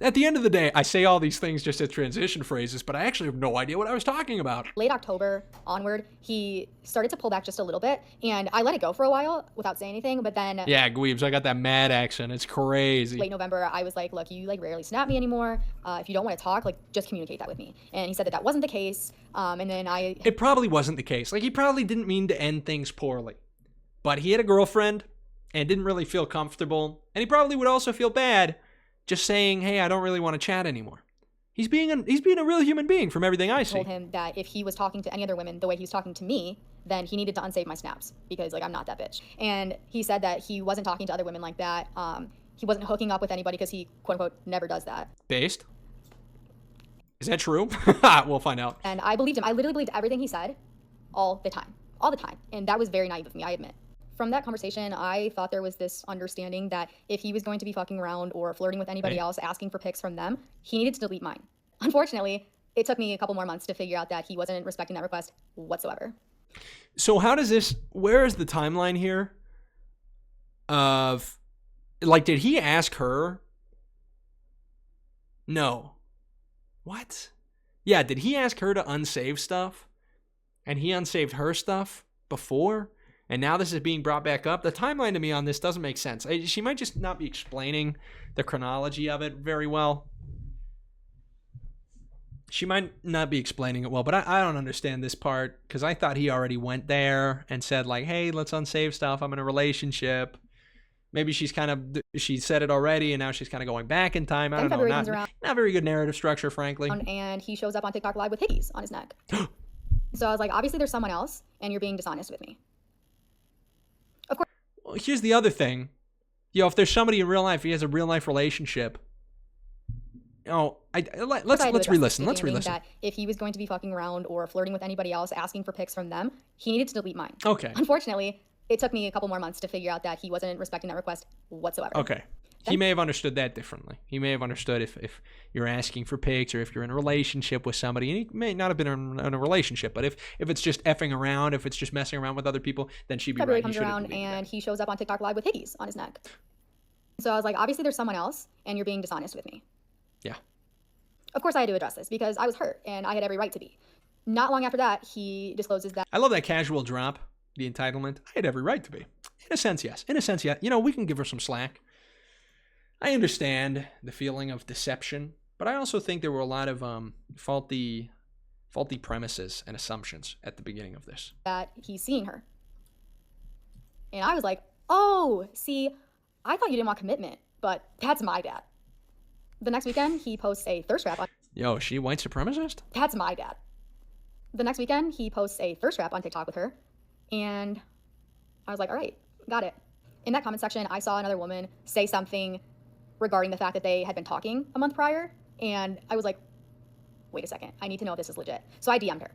At the end of the day, I say all these things just as transition phrases, but I actually have no idea what I was talking about. Late October onward, he started to pull back just a little bit, and I let it go for a while without saying anything, but then... Yeah, Gweebs, I got that mad accent. It's crazy. Late November, I was like, look, you like rarely snap me anymore. If you don't want to talk, like, just communicate that with me. And he said that wasn't the case, and then It probably wasn't the case. Like, he probably didn't mean to end things poorly. But he had a girlfriend and didn't really feel comfortable, and he probably would also feel bad just saying, hey, I don't really want to chat anymore. He's being a real human being from everything I see. I told him that if he was talking to any other women the way he was talking to me, then he needed to unsave my snaps because, like, I'm not that bitch. And he said that he wasn't talking to other women like that. He wasn't hooking up with anybody because he, quote unquote, never does that. Based? Is that true? We'll find out. And I believed him. I literally believed everything he said all the time. All the time. And that was very naive of me, I admit. From that conversation, I thought there was this understanding that if he was going to be fucking around or flirting with anybody else, asking for pics from them, he needed to delete mine. Unfortunately, it took me a couple more months to figure out that he wasn't respecting that request whatsoever. So where is the timeline here of, like, did he ask her No. What? Yeah, did he ask her to unsave stuff? And he unsaved her stuff before? And now this is being brought back up? The timeline to me on this doesn't make sense. She might just not be explaining the chronology of it very well. She might not be explaining it well, but I don't understand this part because I thought he already went there and said like, hey, let's unsave stuff. I'm in a relationship. Maybe she said it already and now she's kind of going back in time. I don't know. Not very good narrative structure, frankly. And he shows up on TikTok live with hickeys on his neck. So I was like, obviously there's someone else and you're being dishonest with me. Of course. Well, here's the other thing. If there's somebody in real life, he has a real life relationship. Let's re-listen. Let's re-listen. That if he was going to be fucking around or flirting with anybody else, asking for pics from them, he needed to delete mine. Okay. Unfortunately, it took me a couple more months to figure out that he wasn't respecting that request whatsoever. Okay. He may have understood that differently. He may have understood if you're asking for pics or if you're in a relationship with somebody, and he may not have been in a relationship, but if it's just effing around, if it's just messing around with other people, then she'd be February right. Comes around and he shows up on TikTok live with hickeys on his neck. So I was like, obviously there's someone else and you're being dishonest with me. Yeah. Of course I had to address this because I was hurt and I had every right to be. Not long after that, he discloses that. I love that casual drop, the entitlement. I had every right to be. In a sense, yes. In a sense, yeah. We can give her some slack. I understand the feeling of deception, but I also think there were a lot of faulty premises and assumptions at the beginning of this. That he's seeing her. And I was like, oh, see, I thought you didn't want commitment, but that's my dad. The next weekend, he posts a thirst trap on... Yo, is she a white supremacist? That's my dad. The next weekend, he posts a thirst trap on TikTok with her, and I was like, all right, got it. In that comment section, I saw another woman say something regarding the fact that they had been talking a month prior, and I was like, wait a second, I need to know if this is legit. So I DM'd her.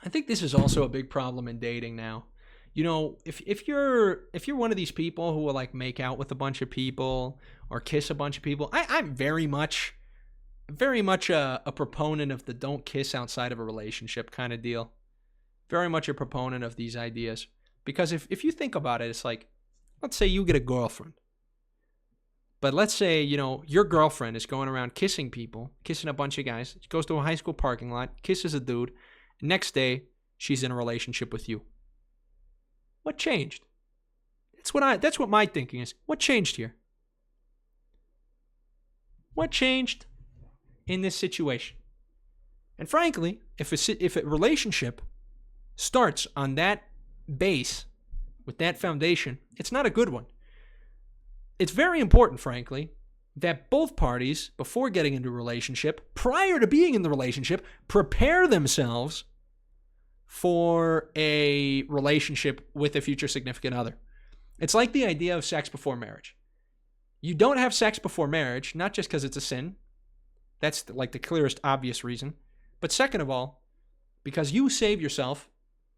I think this is also a big problem in dating now. If you're one of these people who will like make out with a bunch of people or kiss a bunch of people, I'm very much a proponent of the don't kiss outside of a relationship kind of deal. Very much a proponent of these ideas. Because if you think about it, it's like, let's say you get a girlfriend. But let's say, your girlfriend is going around kissing people, kissing a bunch of guys. She goes to a high school parking lot, kisses a dude. Next day, she's in a relationship with you. What changed? That's what my thinking is. What changed here? What changed in this situation? And frankly, if a relationship starts on that base, with that foundation, it's not a good one. It's very important, frankly, that both parties, before getting into a relationship, prior to being in the relationship, prepare themselves for a relationship with a future significant other. It's like the idea of sex before marriage. You don't have sex before marriage, not just because it's a sin. That's like the clearest, obvious reason. But second of all, because you save yourself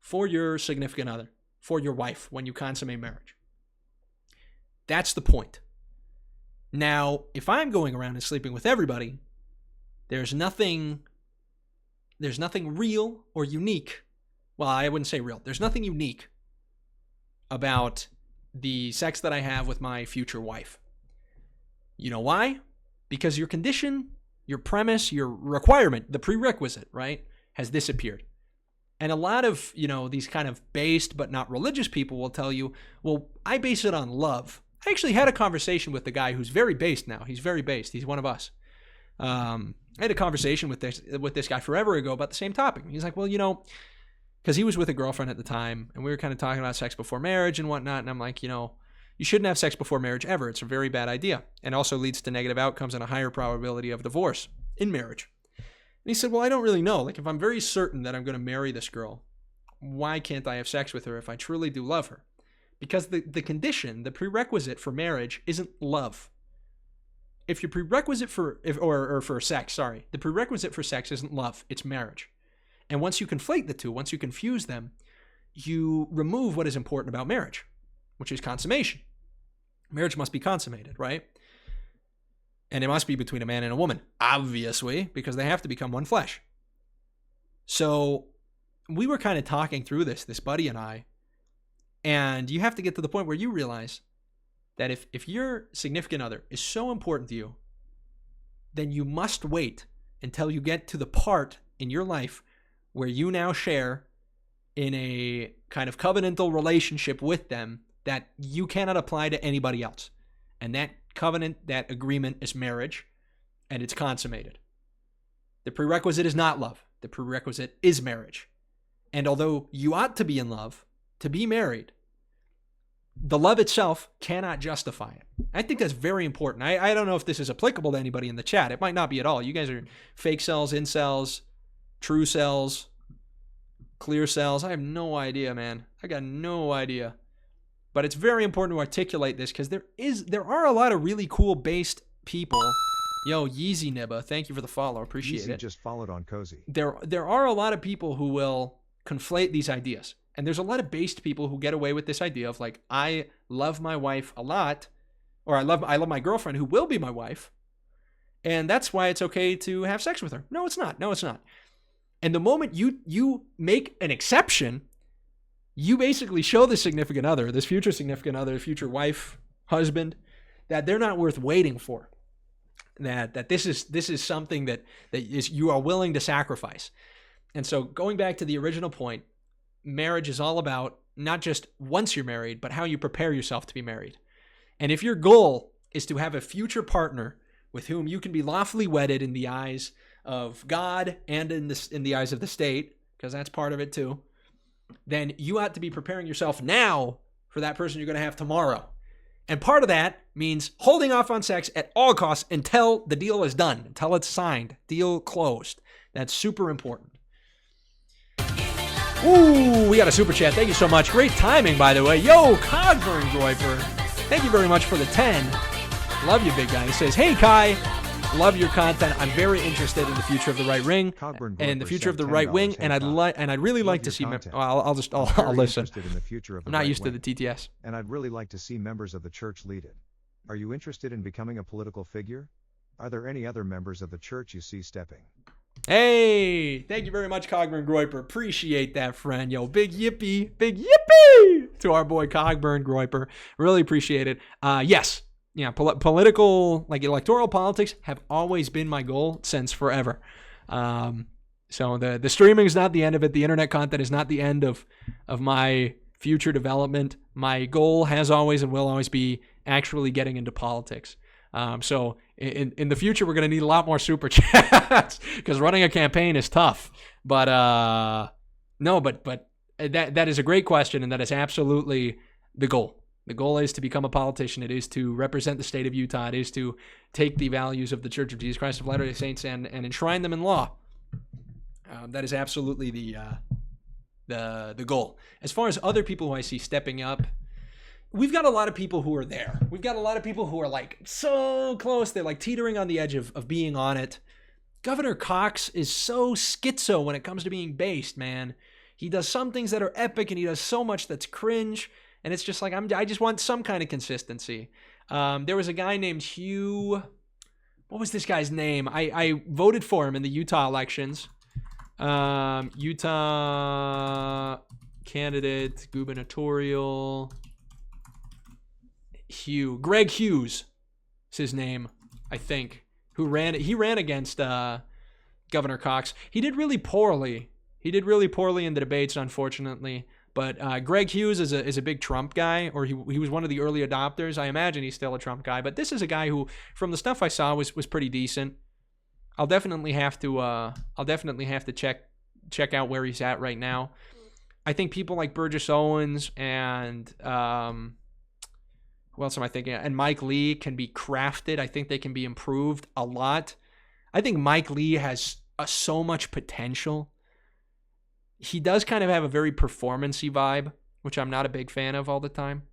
for your significant other, for your wife, when you consummate marriage. That's the point. Now, if I'm going around and sleeping with everybody, there's nothing real or unique. Well, I wouldn't say real. There's nothing unique about the sex that I have with my future wife. You know why? Because your condition, your premise, your requirement, the prerequisite, right, has disappeared. And a lot of, these kind of based but not religious people will tell you, well, I base it on love. I actually had a conversation with the guy who's very based now. He's very based. He's one of us. I had a conversation with this guy forever ago about the same topic. He's like, well, because he was with a girlfriend at the time, and we were kind of talking about sex before marriage and whatnot, and I'm like, you shouldn't have sex before marriage ever. It's a very bad idea, and also leads to negative outcomes and a higher probability of divorce in marriage. And he said, well, I don't really know. Like, if I'm very certain that I'm going to marry this girl, why can't I have sex with her if I truly do love her? Because the condition, the prerequisite for marriage isn't love. If your prerequisite for sex, the prerequisite for sex isn't love, it's marriage. And once you conflate the two, once you confuse them, you remove what is important about marriage, which is consummation. Marriage must be consummated, right? And it must be between a man and a woman, obviously, because they have to become one flesh. So we were kind of talking through this buddy and I, and you have to get to the point where you realize that if your significant other is so important to you, then you must wait until you get to the part in your life where you now share in a kind of covenantal relationship with them that you cannot apply to anybody else. And that covenant, that agreement is marriage, and it's consummated. The prerequisite is not love. The prerequisite is marriage. And although you ought to be in love, to be married, the love itself cannot justify it. I think that's very important. I don't know if this is applicable to anybody in the chat. It might not be at all. You guys are fake cells, incels, true cells, clear cells. I have no idea, man. I got no idea. But it's very important to articulate this because there are a lot of really cool based people. Yo, Yeezy Nibba, thank you for the follow. Appreciate Yeezy it. just followed on Cozy. There are a lot of people who will conflate these ideas. And there's a lot of based people who get away with this idea of like, I love my wife a lot, or I love my girlfriend who will be my wife, and that's why it's okay to have sex with her. No, it's not. No, it's not. And the moment you make an exception, you basically show the significant other, this future significant other, future wife, husband, that they're not worth waiting for. That this is something that is you are willing to sacrifice. And so going back to the original point, marriage is all about not just once you're married, but how you prepare yourself to be married. And if your goal is to have a future partner with whom you can be lawfully wedded in the eyes of God and in the eyes of the state, because that's part of it too, then you ought to be preparing yourself now for that person you're going to have tomorrow. And part of that means holding off on sex at all costs until the deal is done, until it's signed, deal closed. That's super important. Ooh, we got a super chat. Thank you so much. Great timing, by the way. Yo, Cogburn Groiper. Thank you very much for the 10. Love you, big guy. He says, hey, Kai. Love your content. I'm very interested in the future of the right ring and the future of the right wing, and I'd really like to see. I'll listen. I'm not used to the TTS. And I'd really like to see members of the church lead it. Are you interested in becoming a political figure? Are there any other members of the church you see stepping? Hey, thank you very much, Cogburn Groiper. Appreciate that, friend. Yo, big yippee to our boy Cogburn Groiper. Really appreciate it. Yes. Yeah, political, like electoral politics have always been my goal since forever. So the streaming is not the end of it. The internet content is not the end of my future development. My goal has always and will always be actually getting into politics. So in the future, we're going to need a lot more super chats because running a campaign is tough. But that is a great question, and that is absolutely the goal. The goal is to become a politician. It is to represent the state of Utah. It is to take the values of the Church of Jesus Christ of Latter-day Saints and enshrine them in law. That is absolutely the goal. As far as other people who I see stepping up, we've got a lot of people who are there. We've got a lot of people who are like so close. They're like teetering on the edge of being on it. Governor Cox is so schizo when it comes to being based, man. He does some things that are epic and he does so much that's cringe. And it's just like, I just want some kind of consistency. There was a guy named Hugh. What was this guy's name? I voted for him in the Utah elections. Utah candidate, gubernatorial. Greg Hughes is his name, I think. He ran against Governor Cox. He did really poorly. He did really poorly in the debates, unfortunately. But Greg Hughes is a big Trump guy, or he was one of the early adopters. I imagine he's still a Trump guy. But this is a guy who, from the stuff I saw, was pretty decent. I'll definitely have to check out where he's at right now. I think people like Burgess Owens and who else am I thinking? And Mike Lee can be crafted. I think they can be improved a lot. I think Mike Lee has so much potential. He does kind of have a very performance-y vibe, which I'm not a big fan of all the time.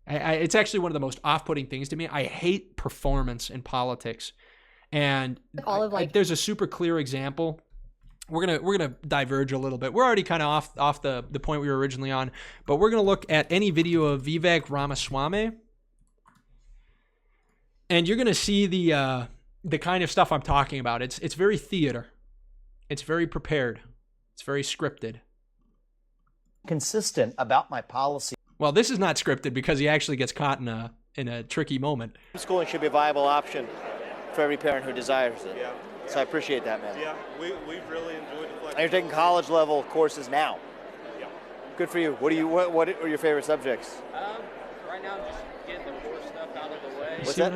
It's actually one of the most off-putting things to me. I hate performance in politics. And there's a super clear example. We're gonna diverge a little bit. We're already kind of off the point we were originally on, but we're gonna look at any video of Vivek Ramaswamy, and you're gonna see the kind of stuff I'm talking about. It's very theater. It's very prepared. It's very scripted. Consistent about my policy. Well, this is not scripted because he actually gets caught in a tricky moment. Homeschooling should be a viable option for every parent who desires it. Yeah. So I appreciate that, man. Yeah, we've really enjoyed the flexibility. And you're taking college level courses now. Yeah. Good for you. What are your favorite subjects? Right now I'm just getting the core stuff out of the way. What's that?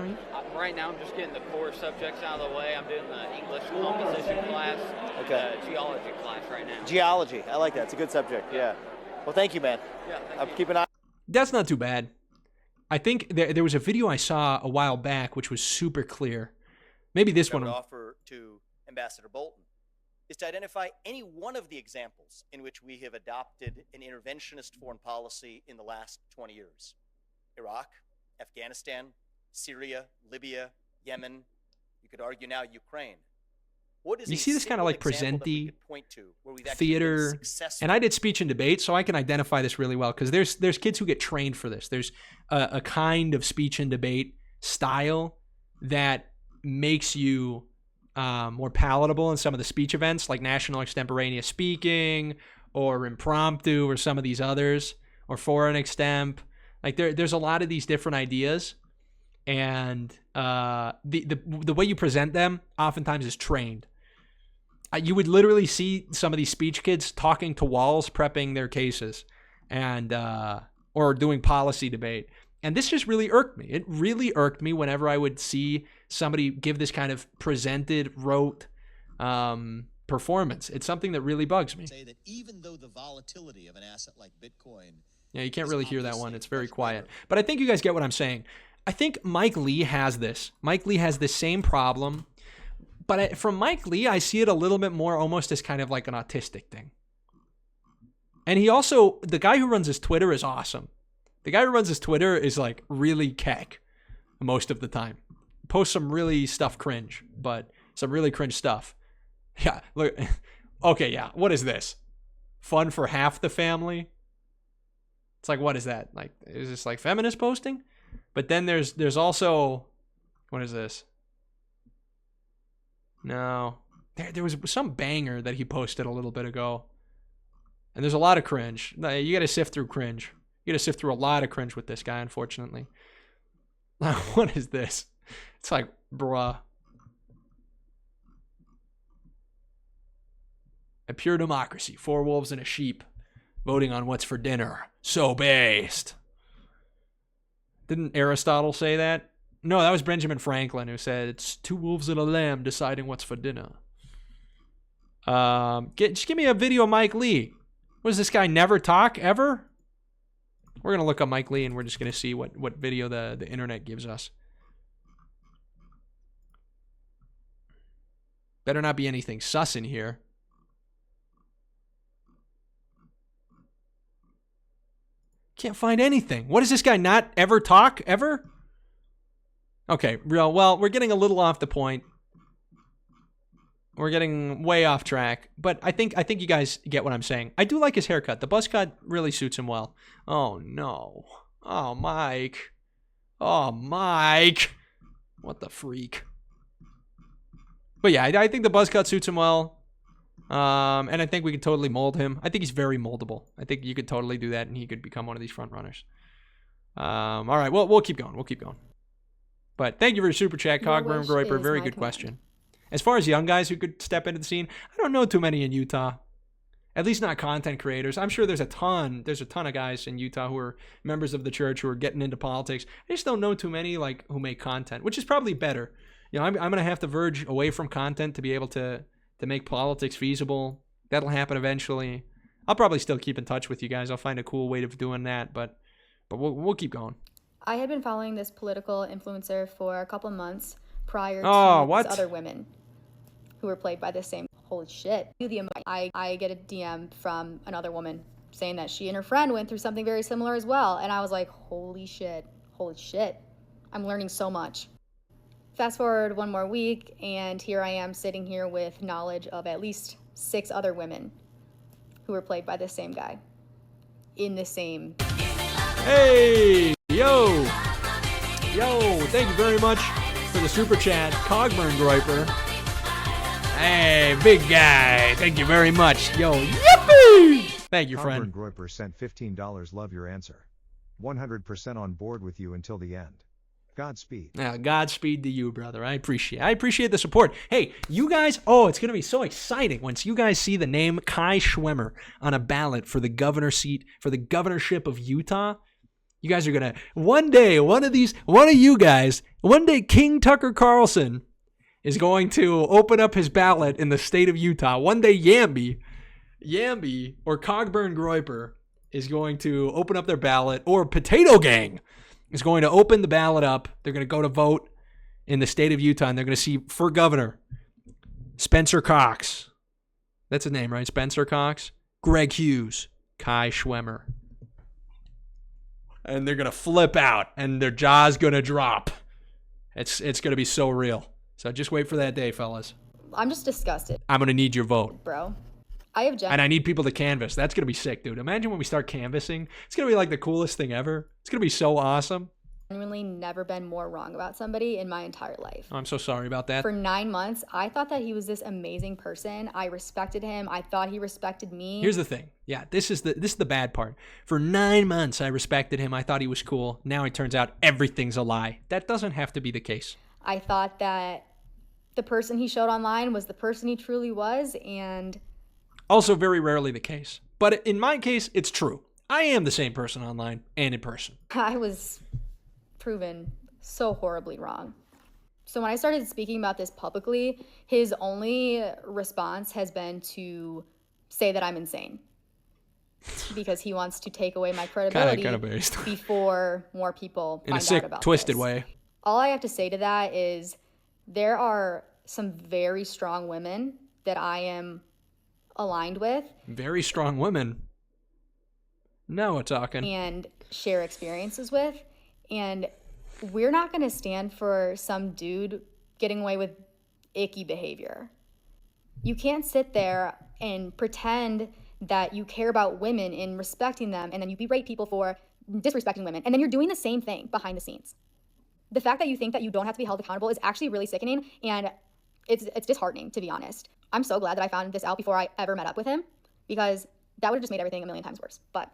Right now I'm just getting the core subjects out of the way. I'm doing the English composition class, Okay. the geology class right now. Geology. I like that. It's a good subject. Yeah. Well, thank you, man. Yeah, I'll keep an eye. That's not too bad. I think there was a video I saw a while back which was super clear. Maybe this one. I would offer to Ambassador Bolton is to identify any one of the examples in which we have adopted an interventionist foreign policy in the last 20 years. Iraq, Afghanistan, Syria, Libya, Yemen, you could argue now Ukraine. What is you see this kind of like present-y theater, successful? and I did speech and debate, so I can identify this really well because there's kids who get trained for this. There's a kind of speech and debate style that makes you more palatable in some of the speech events like National Extemporaneous Speaking or Impromptu or some of these others or Foreign Extemp. Like there's a lot of these different ideas, and the way you present them oftentimes is trained. You would literally see some of these speech kids talking to walls, prepping their cases, and or doing policy debate. And this just really irked me. It really irked me whenever I would see somebody give this kind of presented, rote performance. It's something that really bugs me. Say that even though the volatility of an asset like Bitcoin, yeah, you can't really hear that one. It's very quiet. But I think you guys get what I'm saying. I think Mike Lee has this. Mike Lee has the same problem. But from Mike Lee, I see it a little bit more almost as kind of like an autistic thing. And he also, the guy who runs his Twitter is awesome. The guy who runs his Twitter is like really keck most of the time. Posts some really cringe, but some really cringe stuff. Yeah, look. Okay, yeah. What is this? Fun for half the family? It's like, what is that? Like, is this like feminist posting? But then there's also, what is this? No. There was some banger that he posted a little bit ago. And there's a lot of cringe. You got to sift through cringe. You got to sift through a lot of cringe with this guy, unfortunately. What is this? It's like, bruh. A pure democracy. 4 wolves and a sheep voting on what's for dinner. So based. Didn't Aristotle say that? No, that was Benjamin Franklin who said it's 2 wolves and a lamb deciding what's for dinner. Just give me a video of Mike Lee. What does this guy never talk ever? We're going to look up Mike Lee and we're just going to see what video the internet gives us. Better not be anything sus in here. Can't find anything. What does this guy not ever talk ever? Okay, well, we're getting a little off the point. We're getting way off track, but I think you guys get what I'm saying. I do like his haircut. The buzz cut really suits him well. Oh no. Oh, Mike. Oh, Mike. What the freak. But yeah, I think the buzz cut suits him well. And I think we could totally mold him. I think he's very moldable. I think you could totally do that and he could become one of these front runners. All right, well, we'll keep going. We'll keep going. But thank you for your super chat, Cogburn Groiper. Very good question. As far as young guys who could step into the scene, I don't know too many in Utah. At least not content creators. I'm sure there's a ton of guys in Utah who are members of the church who are getting into politics. I just don't know too many like who make content, which is probably better. You know, I'm going to have to verge away from content to be able to make politics feasible. That'll happen eventually. I'll probably still keep in touch with you guys. I'll find a cool way of doing that, but we'll keep going. I had been following this political influencer for a couple months prior to what? these other women who were played by the same. Holy shit. I get a DM from another woman saying that she and her friend went through something very similar as well. And I was like, holy shit. I'm learning so much. Fast forward one more week, and here I am sitting here with knowledge of at least 6 other women who were played by the same guy in the same. Hey, yo, thank you very much for the super chat, Cogburn Groiper. Hey, big guy, thank you very much. Yo, yippee! Thank you, friend. Cogburn Groiper sent $15. Love your answer. 100% on board with you until the end. Godspeed. Yeah, Godspeed to you, brother. I appreciate the support. Hey, you guys, it's going to be so exciting once you guys see the name Kai Schwimmer on a ballot for the governor seat, for the governorship of Utah. You guys are going to, one day, one of you guys, one day King Tucker Carlson is going to open up his ballot in the state of Utah. One day Yamby or Cogburn Groiper is going to open up their ballot, or Potato Gang is going to open the ballot up. They're going to go to vote in the state of Utah, and they're going to see for governor Spencer Cox. That's his name, right? Spencer Cox. Greg Hughes. Kai Schwimmer. And they're going to flip out, and their jaw's going to drop. It's going to be so real. So just wait for that day, fellas. I'm just disgusted. I'm going to need your vote. Bro. I have And I need people to canvass. That's going to be sick, dude. Imagine when we start canvassing. It's going to be like the coolest thing ever. It's going to be so awesome. Genuinely never been more wrong about somebody in my entire life. I'm so sorry about that. For 9 months, I thought that he was this amazing person. I respected him. I thought he respected me. Here's the thing. Yeah, this is the bad part. For 9 months, I respected him. I thought he was cool. Now it turns out everything's a lie. That doesn't have to be the case. I thought that the person he showed online was the person he truly was, and also very rarely the case. But in my case, it's true. I am the same person online and in person. I was proven so horribly wrong. So when I started speaking about this publicly, his only response has been to say that I'm insane, because he wants to take away my credibility before more people find out about this. In a sick, twisted way. All I have to say to that is there are some very strong women that I am aligned with. Very strong women. Now we're talking. And share experiences with. And we're not going to stand for some dude getting away with icky behavior. You can't sit there and pretend that you care about women and respecting them, and then you berate people for disrespecting women, and then you're doing the same thing behind the scenes. The fact that you think that you don't have to be held accountable is actually really sickening, and it's disheartening, to be honest. I'm so glad that I found this out before I ever met up with him, because that would have just made everything a million times worse. But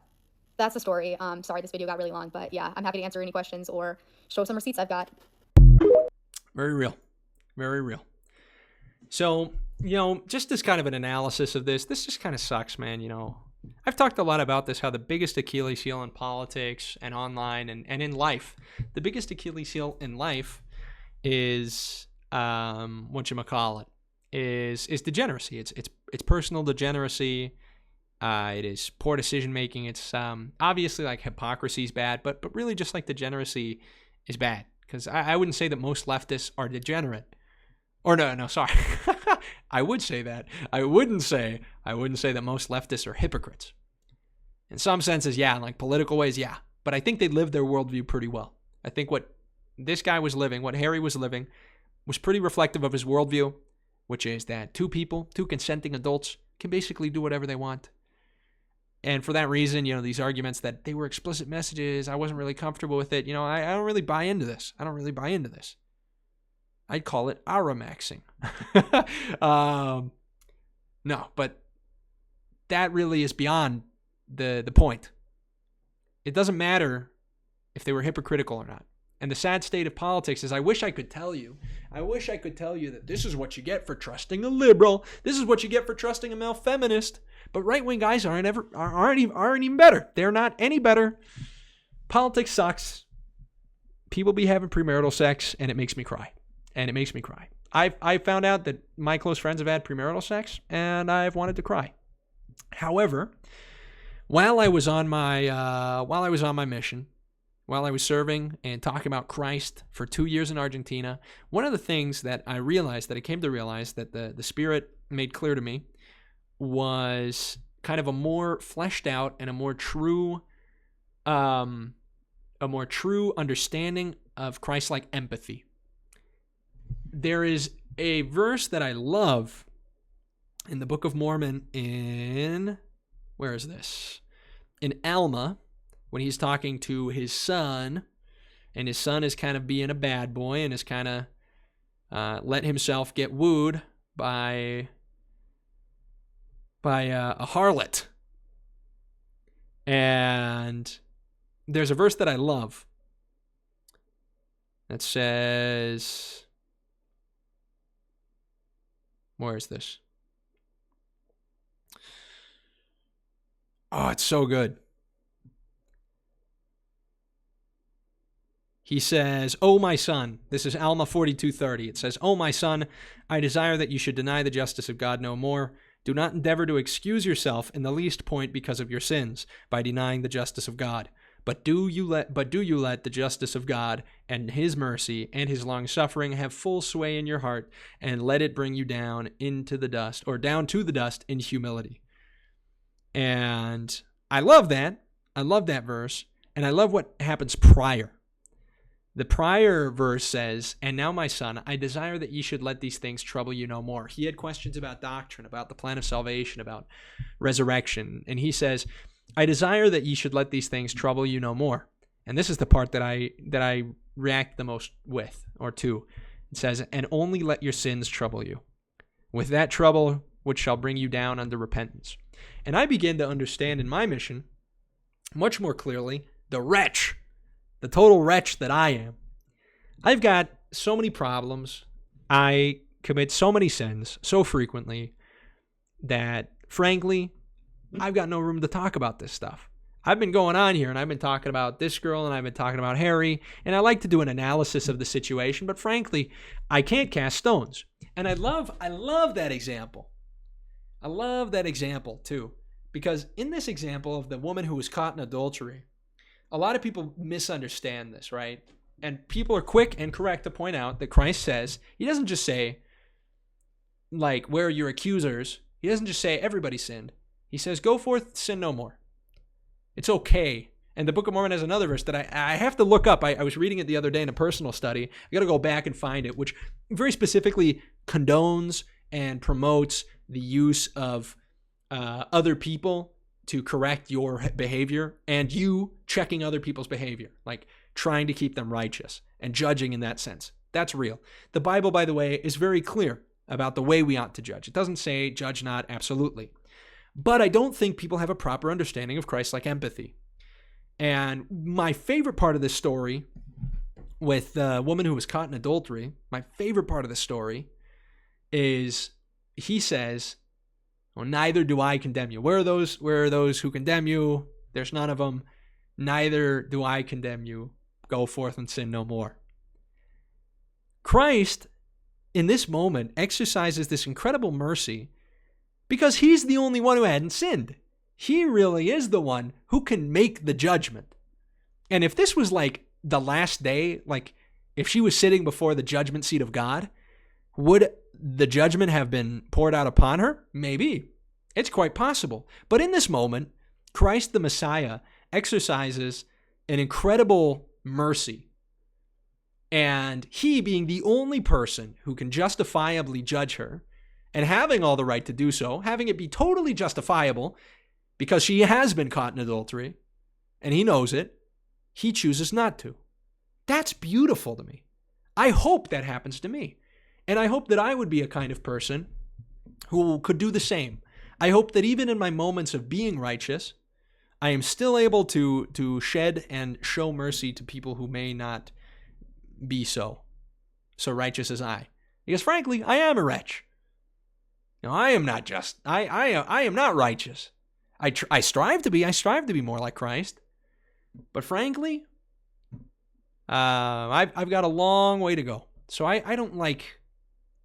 that's the story. Sorry this video got really long, but yeah, I'm happy to answer any questions or show some receipts I've got. Very real. Very real. So, just as kind of an analysis of this just kind of sucks, man. I've talked a lot about this, how the biggest Achilles heel in politics and online and in life, the biggest Achilles heel in life is, whatchamacallit, is degeneracy. It's personal degeneracy. It is poor decision making. It's obviously like hypocrisy is bad, but really just like degeneracy is bad. Because I wouldn't say that most leftists are degenerate. Or no, sorry. I would say that. I wouldn't say that most leftists are hypocrites. In some senses, yeah. In like political ways, yeah. But I think they live their worldview pretty well. I think what this guy was living, what Harry was living, was pretty reflective of his worldview, which is that two consenting adults, can basically do whatever they want. And for that reason, these arguments that they were explicit messages, I wasn't really comfortable with it. I don't really buy into this. I'd call it Aramaxing. No, but that really is beyond the point. It doesn't matter if they were hypocritical or not. And the sad state of politics is I wish I could tell you that this is what you get for trusting a liberal. This is what you get for trusting a male feminist. But right-wing guys aren't even better. They're not any better. Politics sucks. People be having premarital sex, and it makes me cry. I found out that my close friends have had premarital sex, and I've wanted to cry. However, while I was on my mission, while I was serving and talking about Christ for 2 years in Argentina, one of the things that I came to realize that the Spirit made clear to me was kind of a more fleshed out and a more true understanding of Christ-like empathy. There is a verse that I love in the Book of Mormon where is this? In Alma, when he's talking to his son, and his son is kind of being a bad boy and is kind of let himself get wooed by a harlot. And there's a verse that I love. that says, where is this? Oh, it's so good. He says, "Oh, my son," this is Alma 42:30. It says, "Oh, my son, I desire that you should deny the justice of God no more. Do not endeavor to excuse yourself in the least point because of your sins by denying the justice of God. But do you let the justice of God and his mercy and his long suffering have full sway in your heart, and let it bring you down into the dust, or down to the dust in humility." And I love that. I love that verse. And I love what happens prior. The prior verse says, "And now, my son, I desire that ye should let these things trouble you no more." He had questions about doctrine, about the plan of salvation, about resurrection. And he says, "I desire that ye should let these things trouble you no more." And this is the part that I react the most with, or to. It says, "And only let your sins trouble you, with that trouble which shall bring you down unto repentance." And I begin to understand in my mission much more clearly the total wretch that I am. I've got so many problems. I commit so many sins so frequently that, frankly, I've got no room to talk about this stuff. I've been going on here and I've been talking about this girl and I've been talking about Harry, and I like to do an analysis of the situation, but frankly, I can't cast stones. And I love that example. I love that example too, because in this example of the woman who was caught in adultery, a lot of people misunderstand this, right? And people are quick and correct to point out that Christ says, he doesn't just say, like, where are your accusers? He doesn't just say everybody sinned. He says, go forth, sin no more. It's okay. And the Book of Mormon has another verse that I have to look up. I was reading it the other day in a personal study. I got to go back and find it, which very specifically condones and promotes the use of other people to correct your behavior, and you checking other people's behavior, like trying to keep them righteous and judging in that sense. That's real. The Bible, by the way, is very clear about the way we ought to judge. It doesn't say judge not absolutely. But I don't think people have a proper understanding of Christ-like empathy. And my favorite part of this story with the woman who was caught in adultery, my favorite part of the story is he says, well, neither do I condemn you. Where are those who condemn you? There's none of them. Neither do I condemn you. Go forth and sin no more. Christ, in this moment, exercises this incredible mercy because he's the only one who hadn't sinned. He really is the one who can make the judgment. And if this was like the last day, like if she was sitting before the judgment seat of God, would the judgment have been poured out upon her? Maybe. It's quite possible. But in this moment, Christ the Messiah exercises an incredible mercy. And he, being the only person who can justifiably judge her, and having all the right to do so, having it be totally justifiable, because she has been caught in adultery, and he knows it, he chooses not to. That's beautiful to me. I hope that happens to me. And I hope that I would be a kind of person who could do the same. I hope that even in my moments of being righteous, I am still able to shed and show mercy to people who may not be so righteous as I. Because frankly, I am a wretch. You know, I am not just. I am not righteous. I strive to be. I strive to be more like Christ. But frankly, I've got a long way to go. So I don't like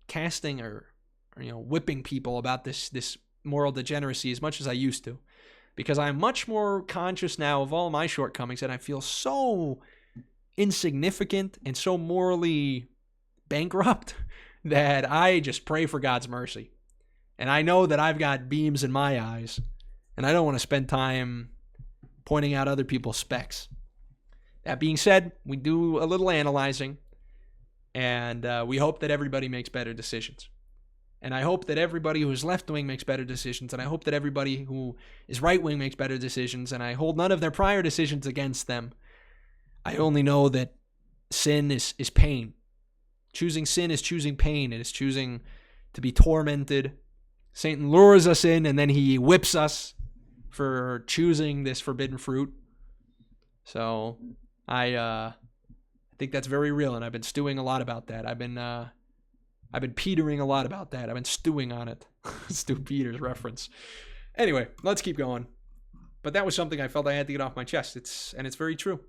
casting or whipping people about this moral degeneracy as much as I used to, because I'm much more conscious now of all my shortcomings, and I feel so insignificant and so morally bankrupt that I just pray for God's mercy. And I know that I've got beams in my eyes, and I don't want to spend time pointing out other people's specks. That being said, we do a little analyzing, and we hope that everybody makes better decisions. And I hope that everybody who is left-wing makes better decisions, and I hope that everybody who is right-wing makes better decisions, and I hold none of their prior decisions against them. I only know that sin is pain. Choosing sin is choosing pain. It is choosing to be tormented. Satan lures us in, and then he whips us for choosing this forbidden fruit. So I think that's very real, and I've been stewing a lot about that. I've been petering a lot about that. I've been stewing on it. Stu Peters reference. Anyway, let's keep going. But that was something I felt I had to get off my chest. It's very true.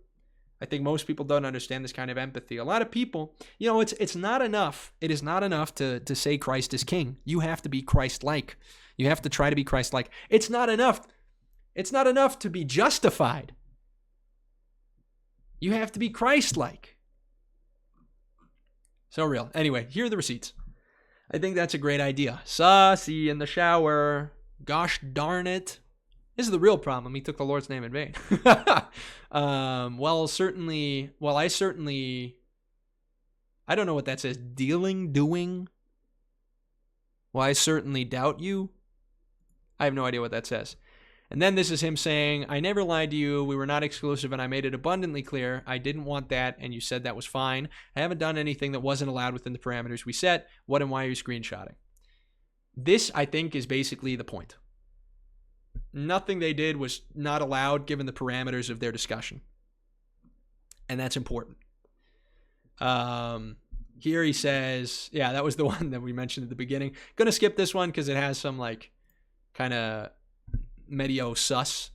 I think most people don't understand this kind of empathy. A lot of people, it's not enough. It is not enough to say Christ is king. You have to be Christ-like. You have to try to be Christ-like. It's not enough. It's not enough to be justified. You have to be Christ-like. So real. Anyway, here are the receipts. I think that's a great idea. Saucy in the shower. Gosh darn it. This is the real problem. He took the Lord's name in vain. I don't know what that says. Doing. Well, I certainly doubt you. I have no idea what that says. And then this is him saying, I never lied to you. We were not exclusive, and I made it abundantly clear. I didn't want that, and you said that was fine. I haven't done anything that wasn't allowed within the parameters we set. What and why are you screenshotting? This, I think, is basically the point. Nothing they did was not allowed given the parameters of their discussion. And that's important. Here he says, yeah, that was the one that we mentioned at the beginning. Gonna skip this one because it has some kind of medio sus.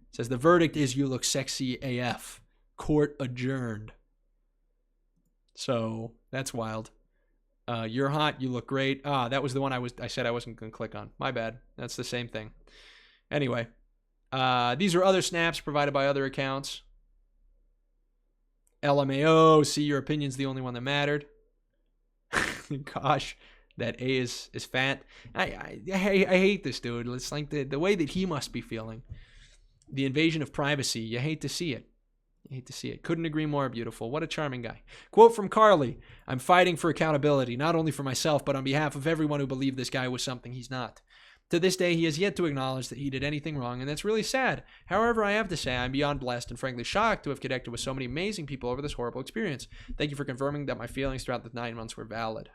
It says the verdict is you look sexy AF. Court adjourned. So that's wild. You're hot. You look great. That was the one I said I wasn't gonna click on. My bad. That's the same thing. Anyway, these are other snaps provided by other accounts. LMAO, see, your opinion's the only one that mattered. Gosh, that A is fat. I hate this dude. It's like the way that he must be feeling. The invasion of privacy. You hate to see it. You hate to see it. Couldn't agree more, beautiful. What a charming guy. Quote from Carly. I'm fighting for accountability, not only for myself, but on behalf of everyone who believed this guy was something he's not. To this day, he has yet to acknowledge that he did anything wrong, and that's really sad. However, I have to say I'm beyond blessed and frankly shocked to have connected with so many amazing people over this horrible experience. Thank you for confirming that my feelings throughout the 9 months were valid.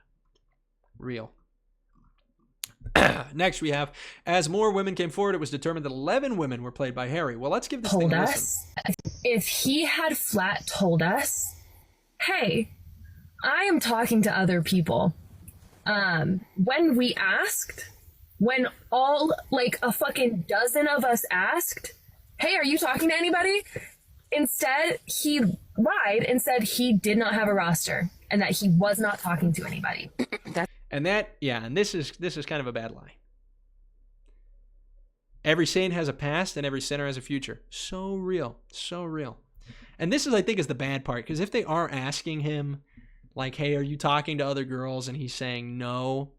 Real. Next, we have, as more women came forward, it was determined that 11 women were played by Harry. Well, let's give this thing a listen. If he had flat told us, hey, I am talking to other people. When we asked... When all, a fucking dozen of us asked, hey, are you talking to anybody? Instead, he lied and said he did not have a roster and that he was not talking to anybody. And this is kind of a bad lie. Every saint has a past and every sinner has a future. So real. So real. And this is, I think, is the bad part, because if they are asking him, hey, are you talking to other girls? And he's saying no.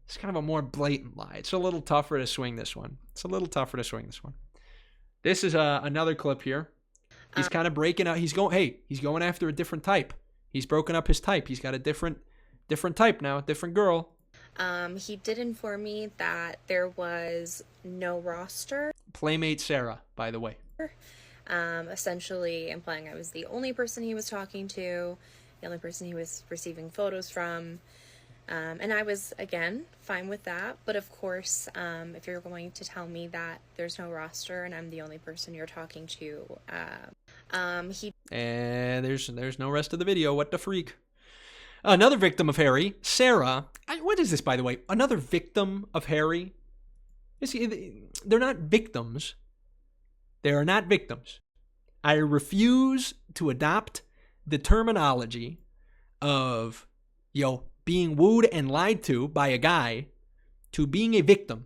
It's kind of a more blatant lie. It's a little tougher to swing this one. This is another clip here. He's kind of breaking out. He's going after a different type. He's broken up his type. He's got a different type now, a different girl. He did inform me that there was no roster. Playmate Sarah, by the way. Essentially implying I was the only person he was talking to, the only person he was receiving photos from. And I was, again, fine with that. But of course, if you're going to tell me that there's no roster and I'm the only person you're talking to, And there's no rest of the video. What the freak? Another victim of Harry, Sarah. What is this, by the way? Another victim of Harry? They're not victims. They are not victims. I refuse to adopt the terminology of, being wooed and lied to by a guy to being a victim.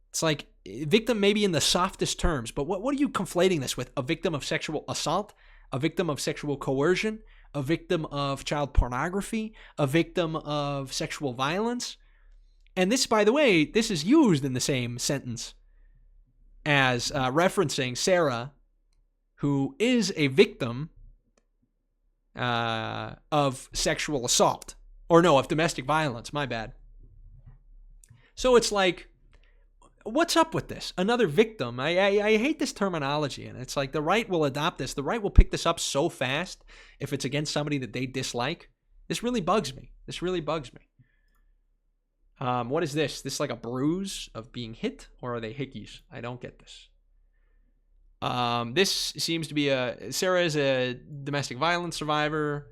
It's like victim maybe in the softest terms, but what are you conflating this with? A victim of sexual assault? A victim of sexual coercion? A victim of child pornography? A victim of sexual violence? And this, by the way, this is used in the same sentence as referencing Sarah, who is a victim of sexual assault. Of domestic violence, my bad. So it's like, what's up with this? Another victim. I hate this terminology, and it's like the right will adopt this. The right will pick this up so fast if it's against somebody that they dislike. This really bugs me. What is this? This like a bruise of being hit, or are they hickeys? I don't get this. This seems to be Sarah is a domestic violence survivor.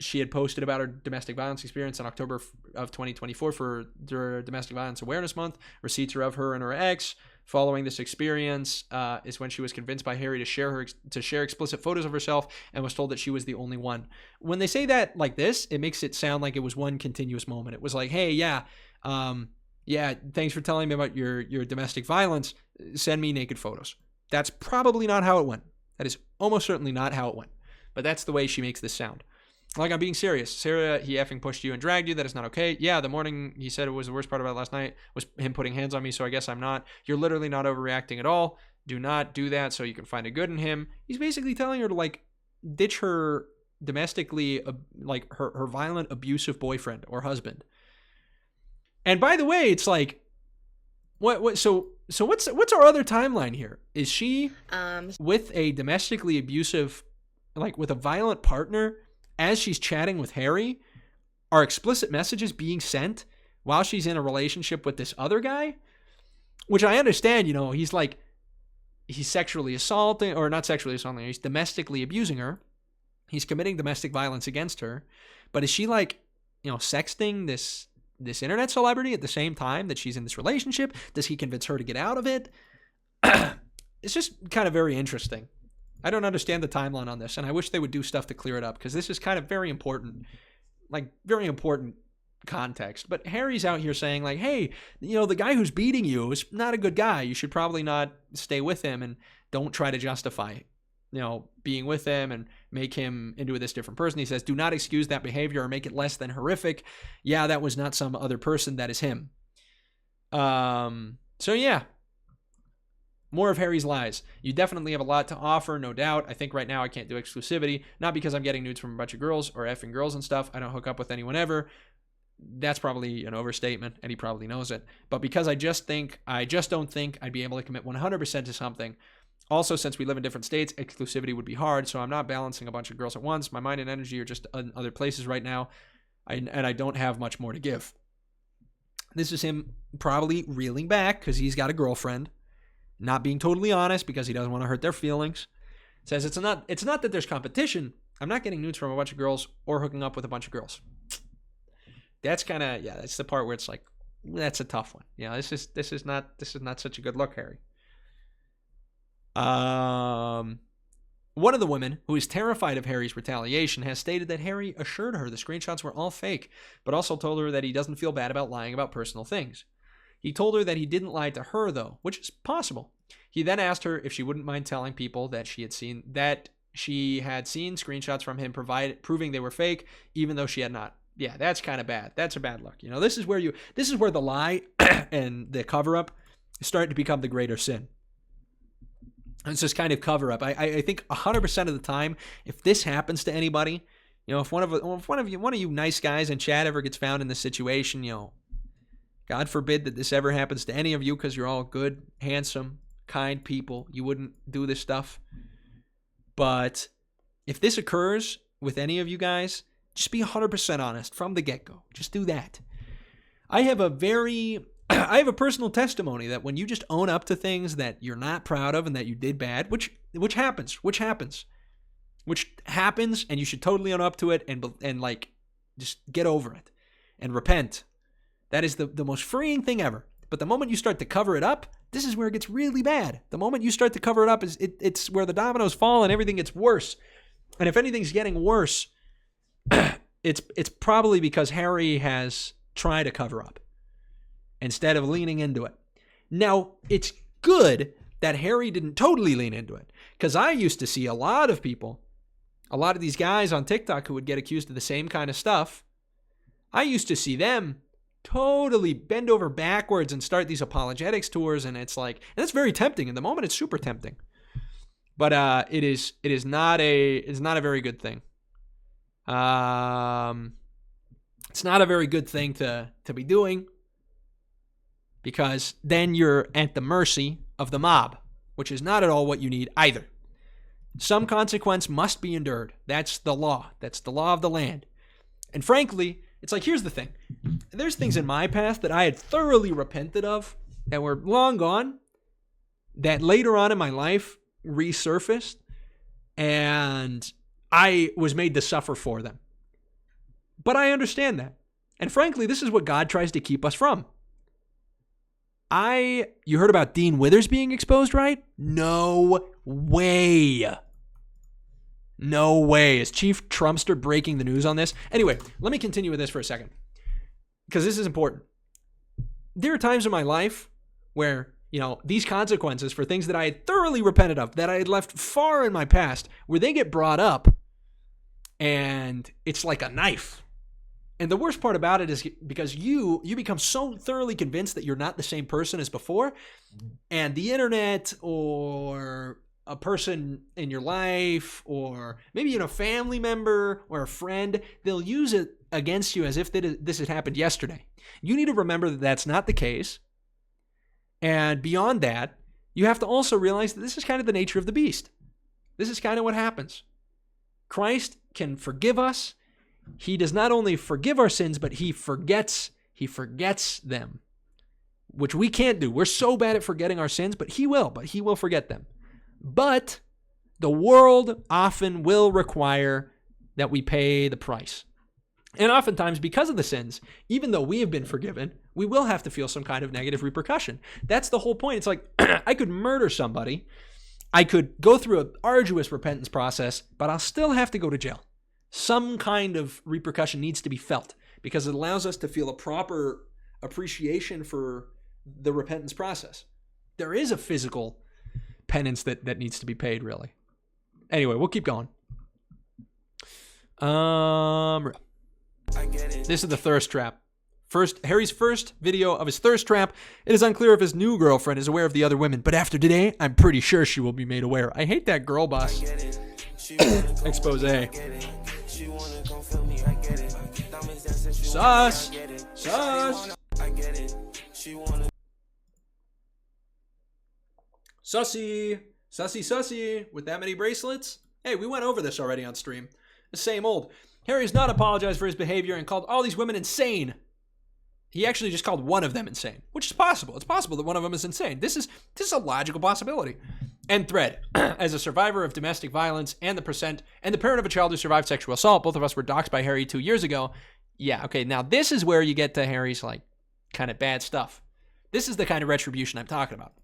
She had posted about her domestic violence experience in October of 2024 for their Domestic Violence Awareness Month. Receipts are of her and her ex. Following this experience is when she was convinced by Harry to share explicit photos of herself and was told that she was the only one. When they say that like this, it makes it sound like it was one continuous moment. It was like, hey, yeah, thanks for telling me about your domestic violence. Send me naked photos. That's probably not how it went. That is almost certainly not how it went. But that's the way she makes this sound. Like, I'm being serious. Sarah, he effing pushed you and dragged you. That is not okay. Yeah, the morning he said it was the worst part about last night was him putting hands on me, so I guess I'm not. You're literally not overreacting at all. Do not do that so you can find a good in him. He's basically telling her to, like, ditch her domestically, like, her violent, abusive boyfriend or husband. And by the way, it's like, so what's our other timeline here? Is she with a domestically abusive, like, with a violent partner as she's chatting with Harry? Are explicit messages being sent while she's in a relationship with this other guy? Which I understand, you know, he's sexually assaulting, or not sexually assaulting her, he's domestically abusing her. He's committing domestic violence against her. But is she, like, you know, sexting this internet celebrity at the same time that she's in this relationship? Does he convince her to get out of it? It's just kind of very interesting. I don't understand the timeline on this, and I wish they would do stuff to clear it up, because this is kind of very important, like, very important context. But Harry's out here saying, like, hey, you know, the guy who's beating you is not a good guy. You should probably not stay with him, and don't try to justify, you know, being with him and make him into this different person. He says, do not excuse that behavior or make it less than horrific. Yeah, that was not some other person. That is him. So yeah. More of Harry's lies. You definitely have a lot to offer, no doubt. I think right now I can't do exclusivity, not because I'm getting nudes from a bunch of girls or effing girls and stuff. I don't hook up with anyone ever. That's probably an overstatement, and he probably knows it. But because I just don't think I'd be able to commit 100% to something. Also, since we live in different states, exclusivity would be hard, so I'm not balancing a bunch of girls at once. My mind and energy are just in other places right now, and I don't have much more to give. This is him probably reeling back because he's got a girlfriend. Not being totally honest because he doesn't want to hurt their feelings. Says it's not that there's competition. I'm not getting nudes from a bunch of girls or hooking up with a bunch of girls. That's kind of, yeah, that's the part where it's like, that's a tough one. Yeah, this is not such a good look, Harry. One of the women, who is terrified of Harry's retaliation, has stated that Harry assured her the screenshots were all fake, but also told her that he doesn't feel bad about lying about personal things. He told her that he didn't lie to her, though, which is possible. He then asked her if she wouldn't mind telling people that she had seen screenshots from him proving they were fake, even though she had not. Yeah, that's kind of bad. That's a bad look. You know, this is where the lie and the cover-up start to become the greater sin. It's just kind of cover-up. I think 100% of the time, if this happens to anybody, you know, if one of you nice guys in chat ever gets found in this situation, you know, God forbid that this ever happens to any of you, because you're all good, handsome, kind people. You wouldn't do this stuff. But if this occurs with any of you guys, just be 100% honest from the get-go. Just do that. I have a personal testimony that when you just own up to things that you're not proud of and that you did bad, which happens, and you should totally own up to it and like just get over it and repent. That is the most freeing thing ever. But the moment you start to cover it up, this is where it gets really bad. The moment you start to cover it up, it's where the dominoes fall and everything gets worse. And if anything's getting worse, it's probably because Harry has tried to cover up instead of leaning into it. Now, it's good that Harry didn't totally lean into it, because I used to see a lot of these guys on TikTok who would get accused of the same kind of stuff. I used to see them totally bend over backwards and start these apologetics tours, and it's like, and that's very tempting. In the moment, it's super tempting, but it is not a very good thing. It's not a very good thing to be doing, because then you're at the mercy of the mob, which is not at all what you need either. Some consequence must be endured. That's the law. That's the law of the land. And frankly, it's like, here's the thing. There's things in my past that I had thoroughly repented of that were long gone, that later on in my life resurfaced, and I was made to suffer for them. But I understand that. And frankly, this is what God tries to keep us from. You heard about Dean Withers being exposed, right? No way. No way. Is Chief Trumpster breaking the news on this? Anyway, let me continue with this for a second, because this is important. There are times in my life where, these consequences for things that I had thoroughly repented of, that I had left far in my past, where they get brought up and it's like a knife. And the worst part about it is because you become so thoroughly convinced that you're not the same person as before, and the internet or a person in your life or maybe a family member or a friend, they'll use it against you as if this had happened yesterday. You need to remember that that's not the case. And beyond that, you have to also realize that this is kind of the nature of the beast. This is kind of what happens. Christ can forgive us. He does not only forgive our sins, but he forgets them, which we can't do. We're so bad at forgetting our sins, but he will forget them. But the world often will require that we pay the price. And oftentimes, because of the sins, even though we have been forgiven, we will have to feel some kind of negative repercussion. That's the whole point. It's like, I could murder somebody, I could go through an arduous repentance process, but I'll still have to go to jail. Some kind of repercussion needs to be felt because it allows us to feel a proper appreciation for the repentance process. There is a physical penance that needs to be paid, really. Anyway, we'll keep going. This is the thirst trap. Harry's first video of his thirst trap. It is unclear if his new girlfriend is aware of the other women, but after today, I'm pretty sure she will be made aware. I hate that girl boss expose. Sus. Sussy. With that many bracelets? Hey, we went over this already on stream. The same old. Harry has not apologized for his behavior and called all these women insane. He actually just called one of them insane, which is possible. It's possible that one of them is insane. This is a logical possibility. End thread. As a survivor of domestic violence and the parent of a child who survived sexual assault, both of us were doxxed by Harry 2 years ago. Yeah, okay, now this is where you get to Harry's kind of bad stuff. This is the kind of retribution I'm talking about.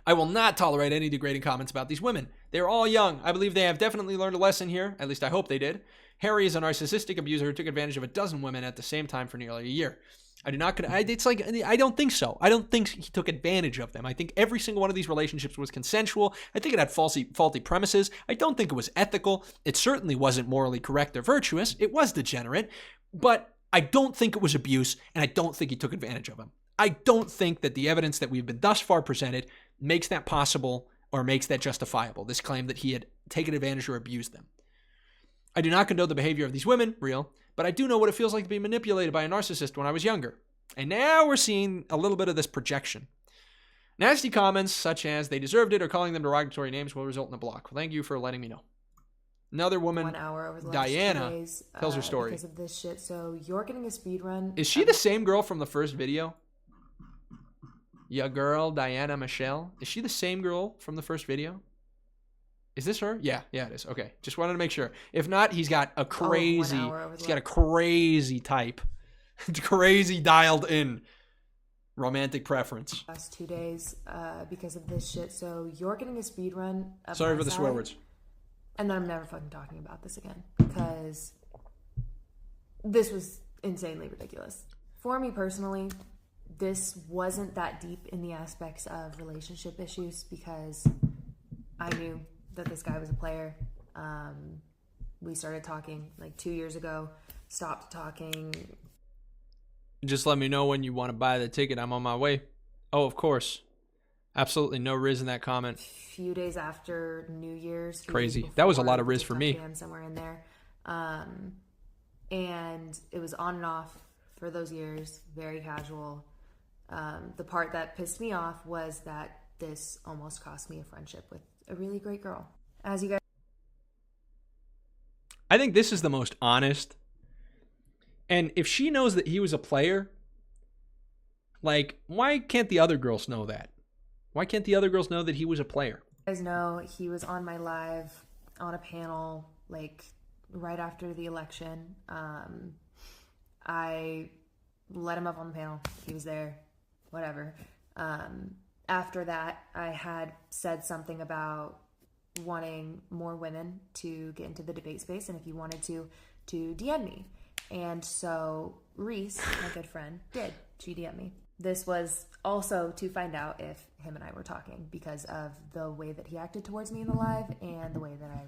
I will not tolerate any degrading comments about these women. They're all young. I believe they have definitely learned a lesson here. At least I hope they did. Harry is a narcissistic abuser who took advantage of a dozen women at the same time for nearly a year. I don't think so. I don't think he took advantage of them. I think every single one of these relationships was consensual. I think it had faulty premises. I don't think it was ethical. It certainly wasn't morally correct or virtuous. It was degenerate. But I don't think it was abuse, and I don't think he took advantage of them. I don't think that the evidence that we've been thus far presented makes that possible or makes that justifiable, this claim that he had taken advantage or abused them. I do not condone the behavior of these women, real, but I do know what it feels like to be manipulated by a narcissist when I was younger. And now we're seeing a little bit of this projection. Nasty comments such as they deserved it or calling them derogatory names will result in a block. Well, thank you for letting me know. Another woman, 1 hour over the last Diana, 2 days, tells her story. Because of this shit. So you're getting a speed run. Is she the same girl from the first video? Yeah, girl, Diana Michelle. Is she the same girl from the first video? Is this her? Yeah, it is. Okay, just wanted to make sure. If not, he's got a crazy type. Crazy dialed in romantic preference. Last 2 days because of this shit. So you're getting a speed run. Sorry for the swear words. And then I'm never fucking talking about this again because this was insanely ridiculous. For me personally, this wasn't that deep in the aspects of relationship issues because I knew that this guy was a player. We started talking 2 years ago, stopped talking. Just let me know when you want to buy the ticket. I'm on my way. Oh, of course. Absolutely no riz in that comment. Few days after New Year's. Crazy. That was a lot of riz for me. Somewhere in there. And it was on and off for those years. Very casual. The part that pissed me off was that this almost cost me a friendship with a really great girl. As you guys... I think this is the most honest. And if she knows that he was a player, why can't the other girls know that? Why can't the other girls know that he was a player? You guys know he was on my live on a panel like right after the election. I let him up on the panel. He was there, whatever. After that, I had said something about wanting more women to get into the debate space, and if you wanted to DM me. And so Reese, my good friend, did. She DM'd me. This was also to find out if him and I were talking because of the way that he acted towards me in the live and the way that I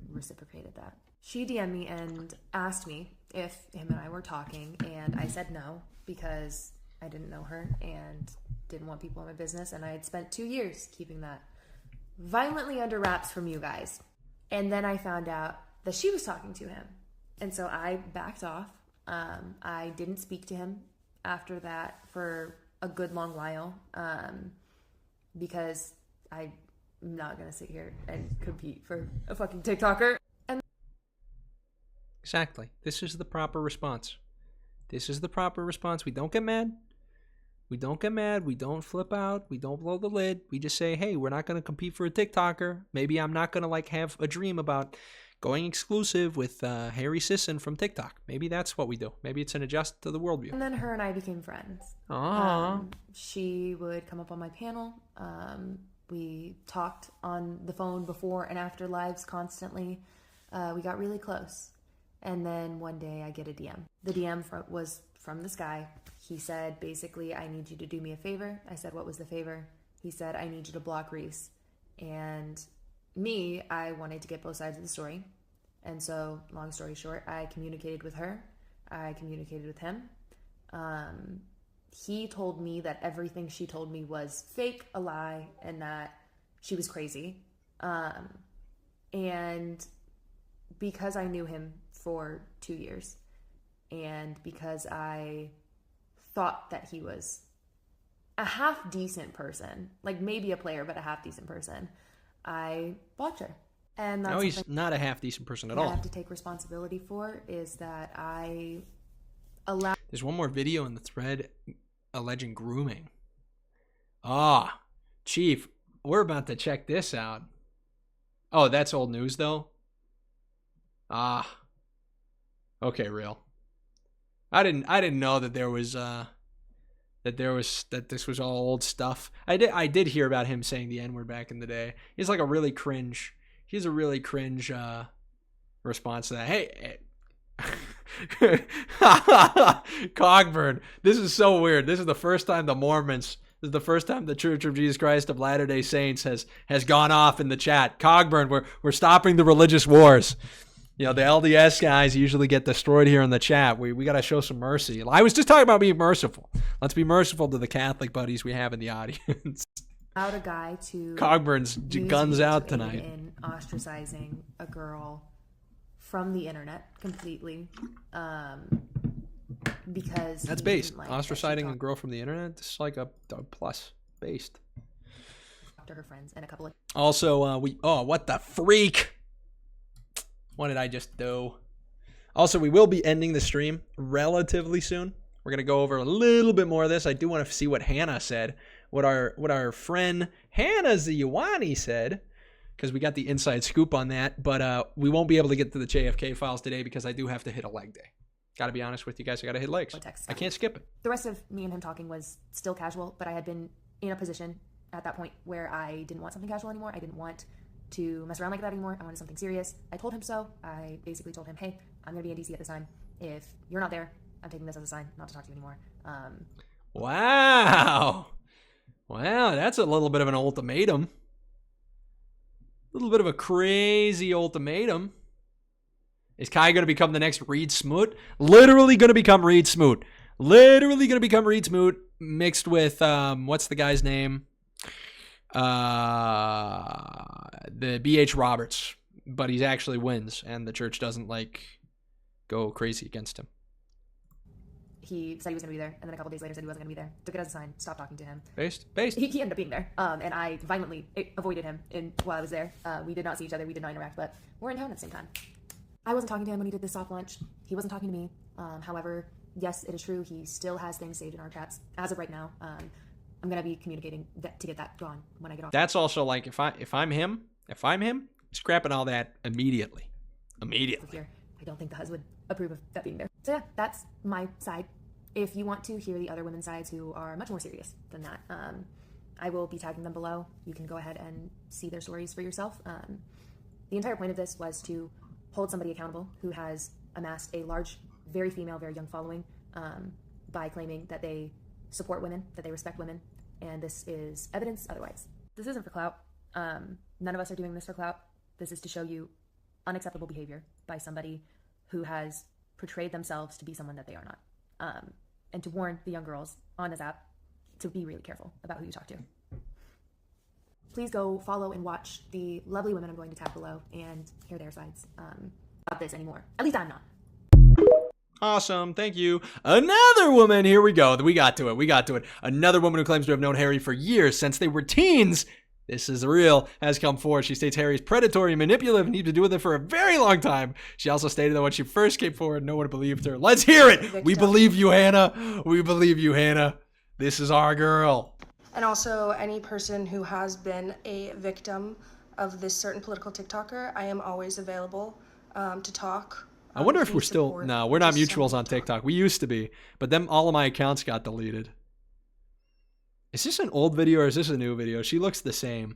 reciprocated that. She DM'd me and asked me if him and I were talking, and I said no because I didn't know her and didn't want people in my business, and I had spent 2 years keeping that violently under wraps from you guys. And then I found out that she was talking to him, and so I backed off. I didn't speak to him after that for a good long while because I'm not gonna sit here and compete for a fucking TikToker. Exactly. This is the proper response. This is the proper response. We don't get mad. We don't get mad. We don't flip out. We don't blow the lid. We just say, hey, we're not going to compete for a TikToker. Maybe I'm not going to like have a dream about going exclusive with Harry Sisson from TikTok. Maybe that's what we do. Maybe it's an adjust to the worldview. And then her and I became friends. She would come up on my panel. We talked on the phone before and after lives constantly. We got really close. And then one day I get a DM. The DM was from this guy. He said, basically, I need you to do me a favor. I said, what was the favor? He said, I need you to block Reese. And me, I wanted to get both sides of the story. And so, long story short, I communicated with her. I communicated with him. He told me that everything she told me was fake, a lie, and that she was crazy. And because I knew him for 2 years, and because I thought that he was a half decent person, like maybe a player, but a half decent person, I blocked her. And that's no, he's not a half decent person at all. I have to take responsibility for is that I allow. There's one more video in the thread alleging grooming. Chief, we're about to check this out. Oh, that's old news though. Okay, real. I didn't know that there was that this was all old stuff. I did hear about him saying the N-word back in the day. He's a really cringe response to that. Hey, Cogburn, this is so weird. This is the first time the Church of Jesus Christ of Latter-day Saints has gone off in the chat. Cogburn, we're stopping the religious wars. You know, the LDS guys usually get destroyed here in the chat. We got to show some mercy. I was just talking about being merciful. Let's be merciful to the Catholic buddies we have in the audience. Allowed a guy to Cogburn's guns out tonight. In ostracizing a girl from the internet completely, because that's based ostracizing a girl from the internet. It's like a plus based. To her friends and a couple of. Also, what the freak. What did I just do? Also, we will be ending the stream relatively soon. We're going to go over a little bit more of this. I do want to see what Hannah said, what our friend Hannah Ziwani said, because we got the inside scoop on that. But we won't be able to get to the JFK files today because I do have to hit a leg day. Got to be honest with you guys. I got to hit legs. I can't skip it. The rest of me and him talking was still casual, but I had been in a position at that point where I didn't want something casual anymore. I didn't want to mess around like that anymore. I wanted something serious. I told him so. I basically told him, hey, I'm going to be in DC at this time. If you're not there, I'm taking this as a sign not to talk to you anymore. Wow, that's a little bit of an ultimatum. A little bit of a crazy ultimatum. Is Kai going to become the next Reed Smoot? Literally going to become Reed Smoot. Literally going to become Reed Smoot mixed with, what's the guy's name? The B.H. Roberts, but he actually wins, and the church doesn't go crazy against him. He said he was going to be there, and then a couple days later said he wasn't going to be there. Took it as a sign. Stopped talking to him. Based. He ended up being there, and I violently avoided him while I was there. We did not see each other. We did not interact, but we're in town at the same time. I wasn't talking to him when he did this soft launch. He wasn't talking to me. However, yes, it is true. He still has things saved in our chats as of right now. I'm gonna be communicating that to get that gone when I get off. That's also like if I'm him, scrapping all that immediately. Here, I don't think the husband would approve of that being there. So yeah, that's my side. If you want to hear the other women's sides who are much more serious than that, I will be tagging them below. You can go ahead and see their stories for yourself. The entire point of this was to hold somebody accountable who has amassed a large, very female, very young following by claiming that they support women, that they respect women, and this is evidence otherwise. This isn't for clout. None of us are doing this for clout. This is to show you unacceptable behavior by somebody who has portrayed themselves to be someone that they are not. And to warn the young girls on this app to be really careful about who you talk to. Please go follow and watch the lovely women I'm going to tag below and hear their sides about this anymore. At least I'm not. Awesome. Thank you. Another woman. Here we go. We got to it. Another woman who claims to have known Harry for years, since they were teens. This is real, has come forward. She states Harry's predatory and manipulative and he's been doing it for a very long time. She also stated that when she first came forward, no one believed her. Let's hear it. We believe you, Hannah. We believe you, Hannah. This is our girl. And also any person who has been a victim of this certain political TikToker, I am always available to talk. I wonder if we're still... No, we're not mutuals on TikTok. We used to be. But then all of my accounts got deleted. Is this an old video or is this a new video? She looks the same.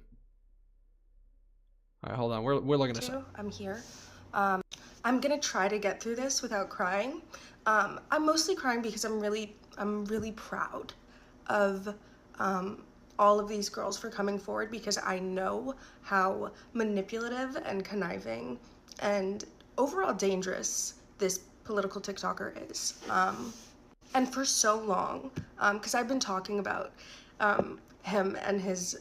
All right, hold on. We're looking this up. I'm here. I'm going to try to get through this without crying. I'm mostly crying because I'm really proud of all of these girls for coming forward, because I know how manipulative and conniving and overall dangerous this political TikToker is. And for so long, because I've been talking about him and his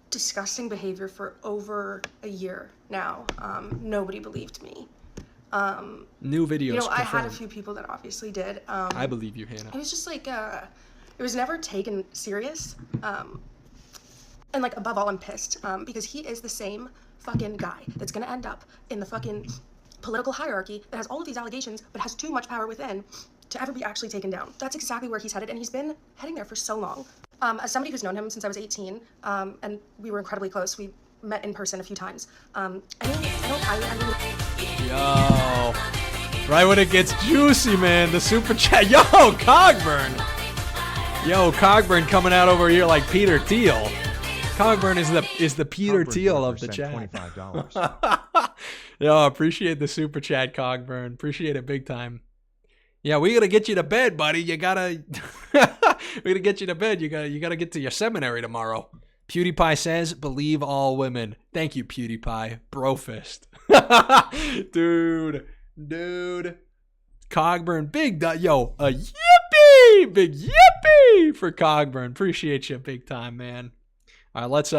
disgusting behavior for over a year now. Nobody believed me. New videos. You know, I had a few people that obviously did. I believe you, Hannah. It was just like, it was never taken serious. And like, above all, I'm pissed because he is the same fucking guy that's gonna end up in the fucking political hierarchy that has all of these allegations but has too much power within to ever be actually taken down. That's exactly where he's headed, and he's been heading there for so long. As somebody who's known him since I was 18, and we were incredibly close, we met in person a few times. Yo, right when it gets juicy, man, the super chat. Yo, Cogburn. Yo, Cogburn coming out over here like Peter Thiel. Cogburn is the Peter Thiel of the chat. $25. Yo, appreciate the super chat, Cogburn. Appreciate it big time. Yeah, we gotta get you to bed, buddy. You gotta, we gotta get you to bed. You gotta get to your seminary tomorrow. PewDiePie says, "Believe all women." Thank you, PewDiePie. Brofist, dude. Cogburn, big yo, a yippee, big yippee for Cogburn. Appreciate you, big time, man. All right, let's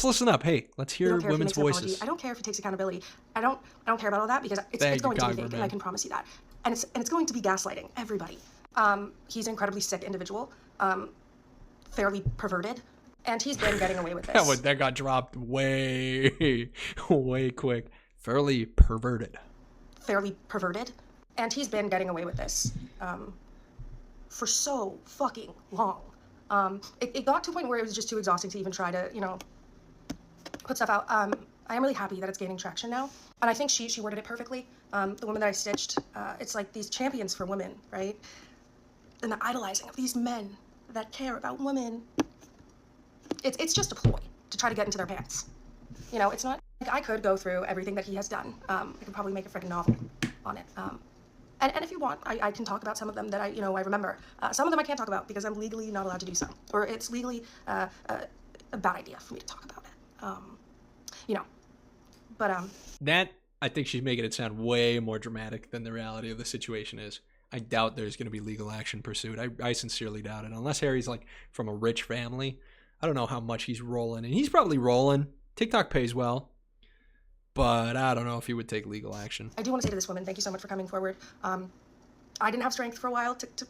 listen up. Hey, let's hear women's voices. I don't care if he takes accountability. I don't care about all that because it's going to be fake, and I can promise you that. And it's going to be gaslighting everybody. He's an incredibly sick individual, fairly perverted, and he's been getting away with this. That got dropped way quick. Fairly perverted, and he's been getting away with this for so fucking long. It got to a point where it was just too exhausting to even try to, put stuff out. I am really happy that it's gaining traction now. And I think she worded it perfectly. The woman that I stitched, it's like these champions for women, right? And the idolizing of these men that care about women. It's just a ploy to try to get into their pants. It's not, like, I could go through everything that he has done. I could probably make a freaking novel on it. And if you want, I can talk about some of them that I remember. Some of them I can't talk about because I'm legally not allowed to do so. Or it's legally a bad idea for me to talk about it. That, I think she's making it sound way more dramatic than the reality of the situation is. I doubt there's going to be legal action pursued. I sincerely doubt it. Unless Harry's like from a rich family. I don't know how much he's rolling. And he's probably rolling. TikTok pays well. But I don't know if he would take legal action. I do want to say to this woman, thank you so much for coming forward. I didn't have strength for a while to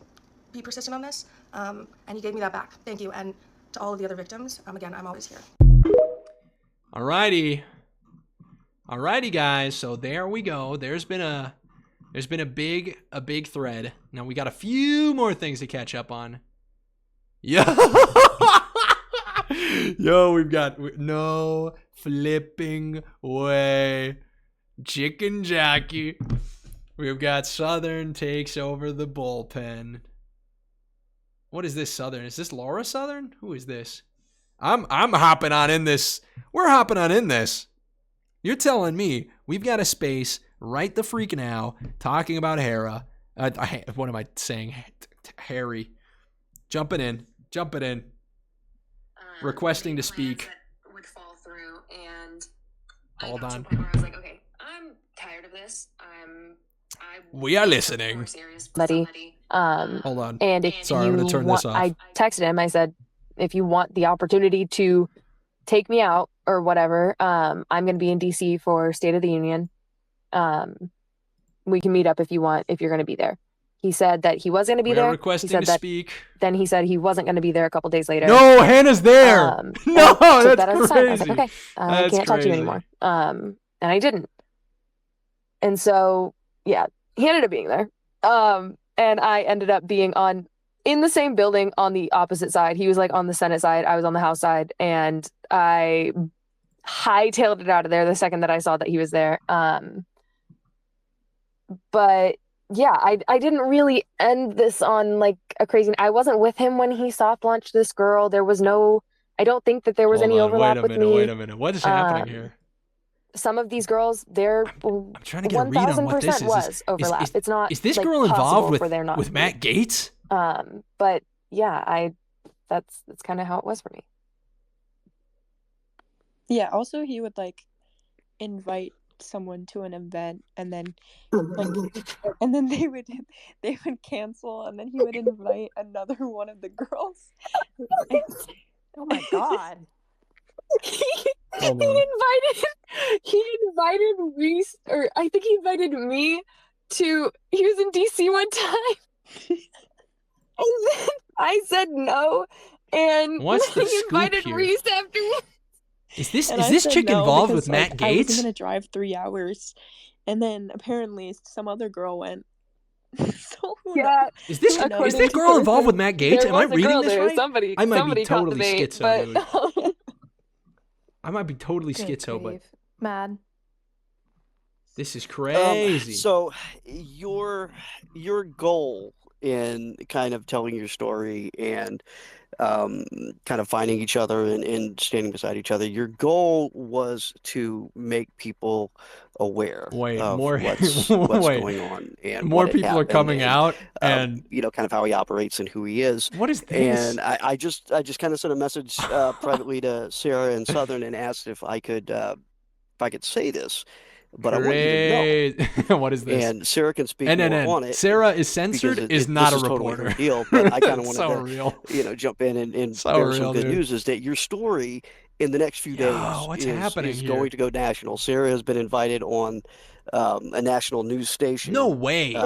be persistent on this. And you gave me that back. Thank you. And to all of the other victims, again, I'm always here. Alrighty, guys. So there we go. There's been a big thread. Now we got a few more things to catch up on. Yo, yo, we've got no flipping way. Chicken Jackie. We've got Southern takes over the bullpen. What is this Southern? Is this Laura Southern? Who is this? I'm hopping on in this. We're hopping on in this. You're telling me we've got a space right the freak now talking about Hera. What am I saying? Harry. Jumping in. Requesting to speak. Would fall through, and Hold on. I was like, okay, I'm tired of this. We are listening. Hold on. And if Sorry, I'm going to turn this off. I texted him. I said, if you want the opportunity to take me out or whatever, I'm going to be in DC for State of the Union. We can meet up if you want, if you're going to be there. He said that he was going to be there. Requesting he said to that, speak. Then he said he wasn't going to be there a couple days later. No, Hannah's there. No, that's crazy. I was like, okay, I can't talk to you anymore. And I didn't. And so, yeah, he ended up being there. And I ended up being in the same building on the opposite side. He was like on the Senate side. I was on the House side. And I hightailed it out of there the second that I saw that he was there. But yeah, I didn't really end this on like a crazy. I wasn't with him when he soft launched this girl. There was no. I don't think that there was any overlap with me. Wait a minute. What is happening here? Some of these girls, they're. I'm trying to get a read on what this is. Was overlap. It's not. Is this like, girl involved with with Matt Gaetz? But yeah, that's kind of how it was for me. Yeah. Also, he would like invite someone to an event, and then they would cancel, and then he would invite another one of the girls. Oh my god. He invited Reese, or I think he invited me to. He was in DC one time, and then I said no, and what's the he invited scoop here? Reese afterwards. Is this chick involved with Matt Gaetz? I was gonna drive 3 hours, and then apparently some other girl went. So yeah, is this girl involved with Matt Gaetz? Am I reading this right? Somebody, I might somebody be totally debate, schizo, but... dude. I might be totally schizo, but mad. This is crazy. So your goal in kind of telling your story and kind of finding each other and standing beside each other, your goal was to make people aware of what's going on, and more people are coming out, and kind of how he operates and who he is. What is this? And I just kind of sent a message privately to Sarah and Southern and asked if I could say this. But I want you to know. What is this? And Sarah can speak more on it. Sarah is censored, is not a totally reporter. Her deal, but I kind of so wanted to, jump in and so bear real, some good dude. news is that your story in the next few days is going to go national. Sarah has been invited on a national news station. No way.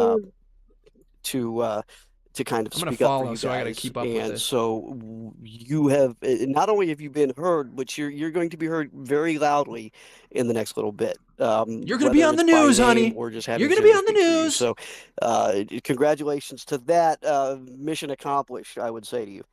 To kind of I'm speak follow, up for you so guys. I gotta keep up with this. So you have not only have you been heard, but you're going to be heard very loudly in the next little bit. You're going to be on the news, honey. Or just you're going to be on the news. So congratulations to that. Mission accomplished, I would say to you.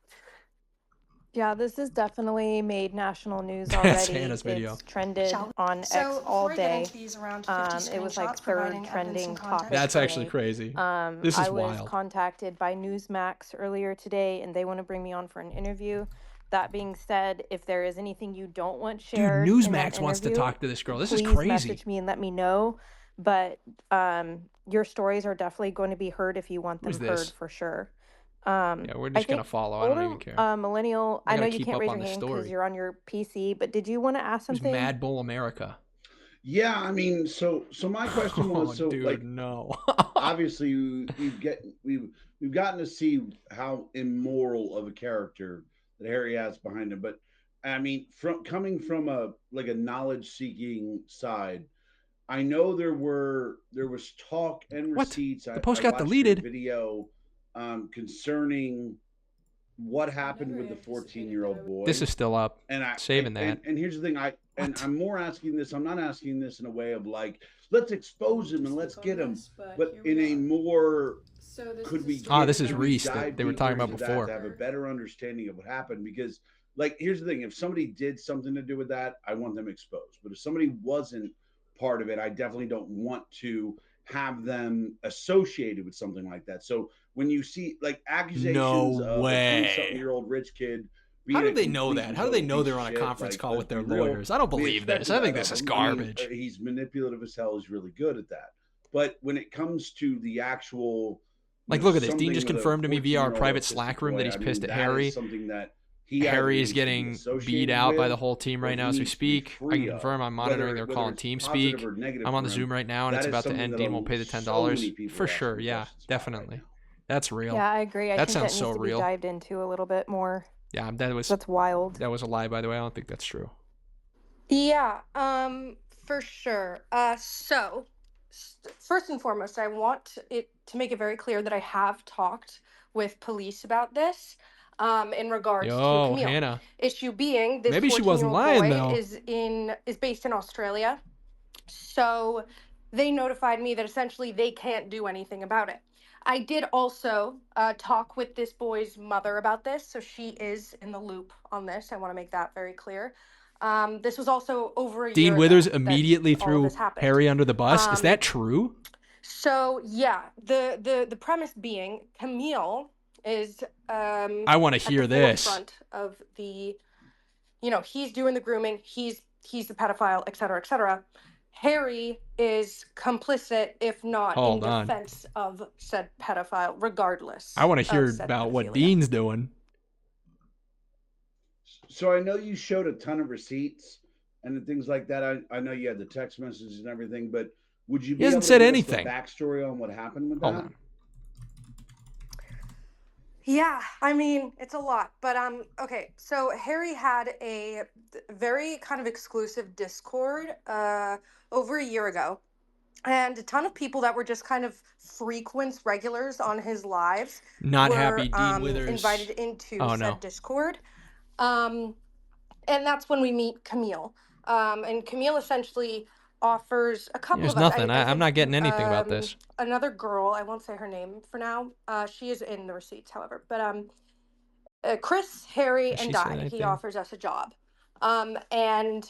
Yeah, this has definitely made national news already. That's Hannah's video. It's trended on X all day. It was like third trending topic. That's today. actually crazy. This is I was wild. contacted by Newsmax earlier today, and they want to bring me on for an interview. That being said, if there is anything you don't want shared, dude, Newsmax wants to talk to this girl. This is crazy. Please message me and let me know. But your stories are definitely going to be heard if you want them heard for sure. Yeah, we're just gonna follow. I don't even care. Millennial, I know you can't raise your hand because you're on your PC, but did you want to ask something? Mad Bull America. Yeah, I mean, so my question was, no. Obviously, we've gotten to see how immoral of a character that Harry has behind him, but I mean, coming from a knowledge-seeking side, I know there was talk and receipts. The post I got watched deleted. your video concerning what happened with the 14-year-old boy. This is still up. And Saving that. And here's the thing, I'm more asking this. I'm not asking this in a way of like, let's expose him and let's get him, but in a more. So this could we? This is Reese that they were talking about before. To have a better understanding of what happened, because, like, here's the thing: if somebody did something to do with that, I want them exposed. But if somebody wasn't part of it, I definitely don't want to have them associated with something like that. So when you see like accusations of a 20-something-year-old rich kid. How do they know that? How do they know they're on a conference call with their lawyers? I don't believe this. I think this is garbage. I mean, he's manipulative as hell. He's really good at that. But when it comes to the actual, like, look at this. Dean just confirmed to me via our private Slack room that he's pissed at Harry. Something that Harry is getting beat out by the whole team right now as we speak. I can confirm I'm monitoring their call on TeamSpeak. I'm on the Zoom right now, and it's about to end. Dean won't pay the $10 for sure. Yeah, definitely. That's real. Yeah, I agree. I that think sounds that needs so to real. be dived into a little bit more. Yeah, that's wild. That was a lie, by the way. I don't think that's true. Yeah, for sure. So first and foremost, I want it to make it very clear that I have talked with police about this. In regards to Camille. Hannah. Issue being, this maybe she wasn't 14-year-old lying boy though. is based in Australia, so they notified me that essentially they can't do anything about it. I did also talk with this boy's mother about this, so she is in the loop on this. I want to make that very clear. This was also over a year Dean Withers ago immediately threw Harry under the bus. Is that true? So yeah, the premise being Camille is I want to hear this. Front of the, he's doing the grooming, he's the pedophile, et cetera. Harry is complicit, if not in defense of said pedophile, regardless. I want to hear about what Dean's doing. So I know you showed a ton of receipts and things like that. I know you had the text messages and everything, but would you be able to give us the backstory on what happened with that? Hold on. Yeah, I mean, it's a lot, but okay. So Harry had a very kind of exclusive Discord over a year ago, and a ton of people that were just kind of regulars on his lives. Not were, happy Dean Withers invited into said Discord, and that's when we meet Camille. And Camille essentially offers a couple There's of nothing. I I'm not getting anything about this. Another girl, I won't say her name for now. She is in the receipts, however. But Chris, Harry, and I, he offers us a job. And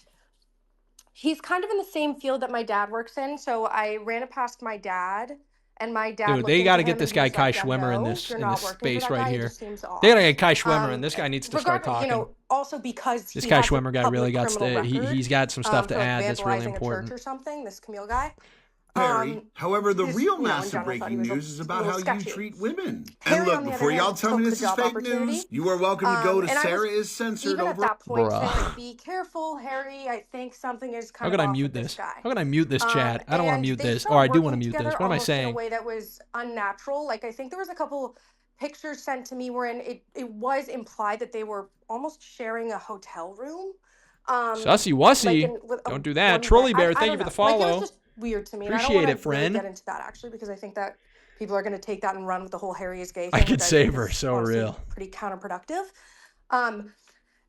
he's kind of in the same field that my dad works in. So I ran it past my dad. And my dad. Dude, they got to get this guy Kai Schwimmer in this space right here. They got to get Kai Schwimmer, and this guy needs to start talking. Also because this Kai Schwimmer guy really got he's got some stuff to add that's really important. Or something. This Camille guy. Harry, however, the real massive breaking news is about how you treat women. And look, before y'all tell me this is fake news, you are welcome to go to Sarah is Censored over. At that point, saying, be careful, Harry. I think something is kind of off with this guy. How can I mute this chat? I don't want to mute this, or I do want to mute this. What am I saying? In a way that was unnatural. Like I think there was a couple pictures sent to me wherein it was implied that they were almost sharing a hotel room. Sussy wussy. Don't do that. Trolley Bear, thank you for the follow. Like, it was just weird to me. Appreciate and I it, friend. Really get into that actually because I think that people are going to take that and run with the whole Harry is gay thing. I could save her. So real. Pretty counterproductive.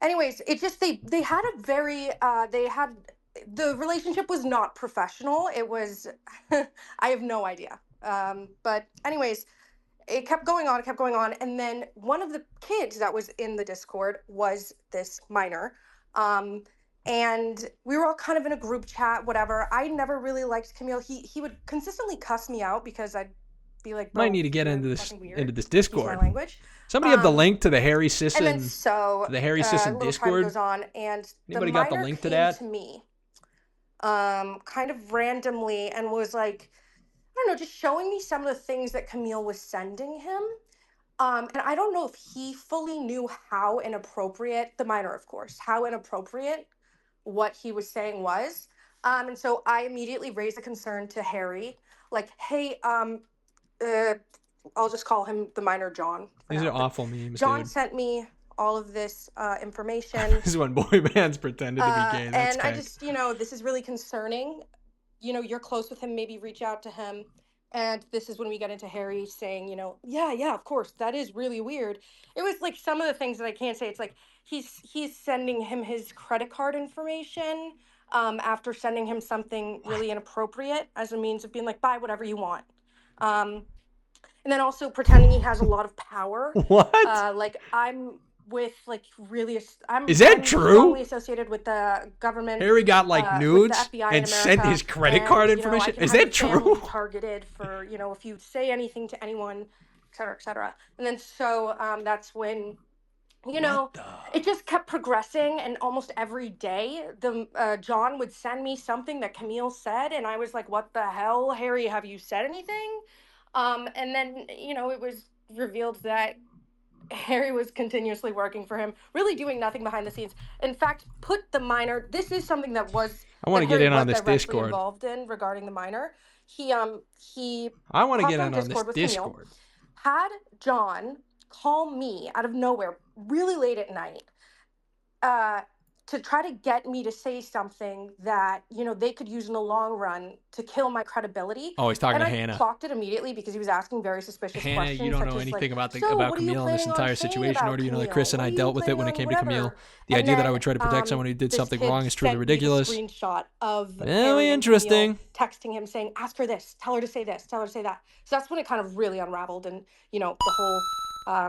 Anyways, it just they had a very the relationship was not professional. It was I have no idea. But anyways, it kept going on, and then one of the kids that was in the Discord was this minor. And we were all kind of in a group chat, whatever. I never really liked Camille. He would consistently cuss me out because I'd be like, might need to get into this Discord. Somebody have the link to the Harry Sisson. And then so the Harry Sisson Discord goes on, and anybody got the link to that? To me, kind of randomly, and was like, I don't know, just showing me some of the things that Camille was sending him. And I don't know if he fully knew how inappropriate, the minor, of course, how inappropriate what he was saying was. And so I immediately raised a concern to Harry, like, hey, I'll just call him the minor John. These are awful memes, John sent me all of this information. This is when boy bands pretended to be gay. I just, this is really concerning. You're close with him, maybe reach out to him. And this is when we get into Harry saying, you know, yeah, of course, that is really weird. It was like some of the things that I can't say. It's like he's sending him his credit card information after sending him something really inappropriate as a means of being like, buy whatever you want. And then also pretending he has a lot of power. What? Like I'm with like really, I'm true? strongly associated with the government. Harry got like with the nudes FBI in and sent America, his credit and, card you know, I information. can Is have that your family true? targeted for, you know, if you say anything to anyone, et cetera, et cetera. And then so that's when, you know, it just kept progressing, and almost every day the John would send me something that Camille said, and I was like, what the hell, Harry, have you said anything? And then, you know, it was revealed that Harry was continuously working for him, really doing nothing behind the scenes. In fact, put the minor. This is something that was. I want to get Harry in on was this directly Discord. involved in regarding the minor. He I want to hopped get on in on this Discord with Camille, Discord. had John call me out of nowhere really late at night to try to get me to say something that, you know, they could use in the long run to kill my credibility. Oh, he's talking and to I Hannah. clocked it immediately because he was asking very suspicious Hannah, questions. you don't such know as, anything like, about Camille in this entire situation, nor do you know that Chris and I dealt with it when it came to Camille. The idea that I would try to protect someone who did something wrong is truly ridiculous. Screenshot of Very interesting. texting him saying, ask her this, tell her to say this, tell her to say that. So that's when it kind of really unraveled, and, you know, the whole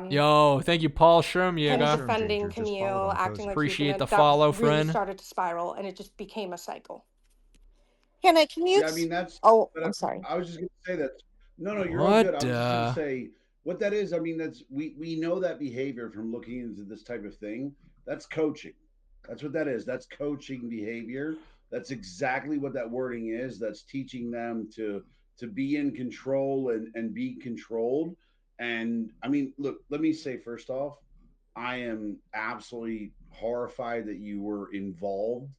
Yo, thank you, Paul Shermjäger. defending Camille, acting like appreciate the that follow, really friend. started to spiral, and it just became a cycle. Hannah, can you? Yeah, I mean that's. Oh, but I'm sorry. I was just gonna say that. No, you're all good. I was just What, gonna say what that is. I mean, that's we know that behavior from looking into this type of thing. That's coaching. That's what that is. That's coaching behavior. That's exactly what that wording is. That's teaching them to be in control and be controlled. And I mean, look, let me say first off, I am absolutely horrified that you were involved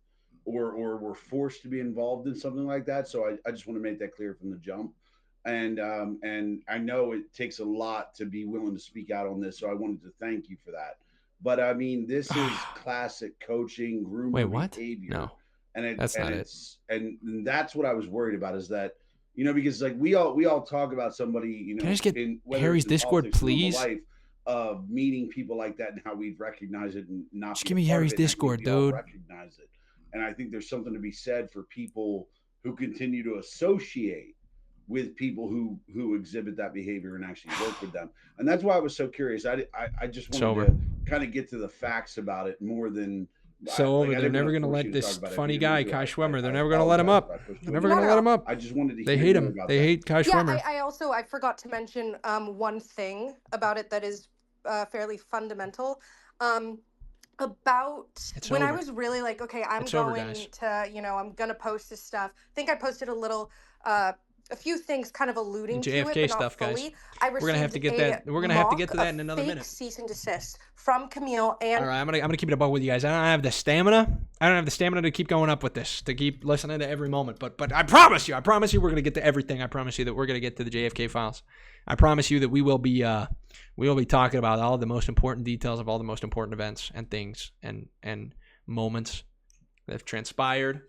or were forced to be involved in something like that. So I just want to make that clear from the jump. And I know it takes a lot to be willing to speak out on this. So I wanted to thank you for that. But I mean, this is classic coaching, groomer behavior. No, and that's not it. And that's what I was worried about is that, you know, because like we all talk about somebody, you know, Can I just get Harry's Discord, please? Life of meeting people like that and how we recognize it and not just give me Harry's Discord, dude. Recognize it, and I think there's something to be said for people who continue to associate with people who exhibit that behavior and actually work with them, and that's why I was so curious. I just wanted to kind of get to the facts about it more than. So they're never going to let this funny guy, Kai Schwimmer, they're never going to let him up. They're never going to let him up. I just wanted to They hate him. They hate Kai Schwimmer. Yeah, I forgot to mention one thing about it that is fairly fundamental. About when I was really like, okay, I'm going to, you know, I'm going to post this stuff. I think I posted a few things kind of alluding to it, but not stuff, fully. Guys. We're gonna have to get that. We're gonna have to get to that in another minute. Cease and desist from Camille and. All right, I'm gonna keep it above with you guys. I don't have the stamina. I don't have the stamina to keep going up with this, to keep listening to every moment. But I promise you, we're gonna get to everything. I promise you that we're gonna get to the JFK files. I promise you that we will be talking about all the most important details of all the most important events and things and moments that have transpired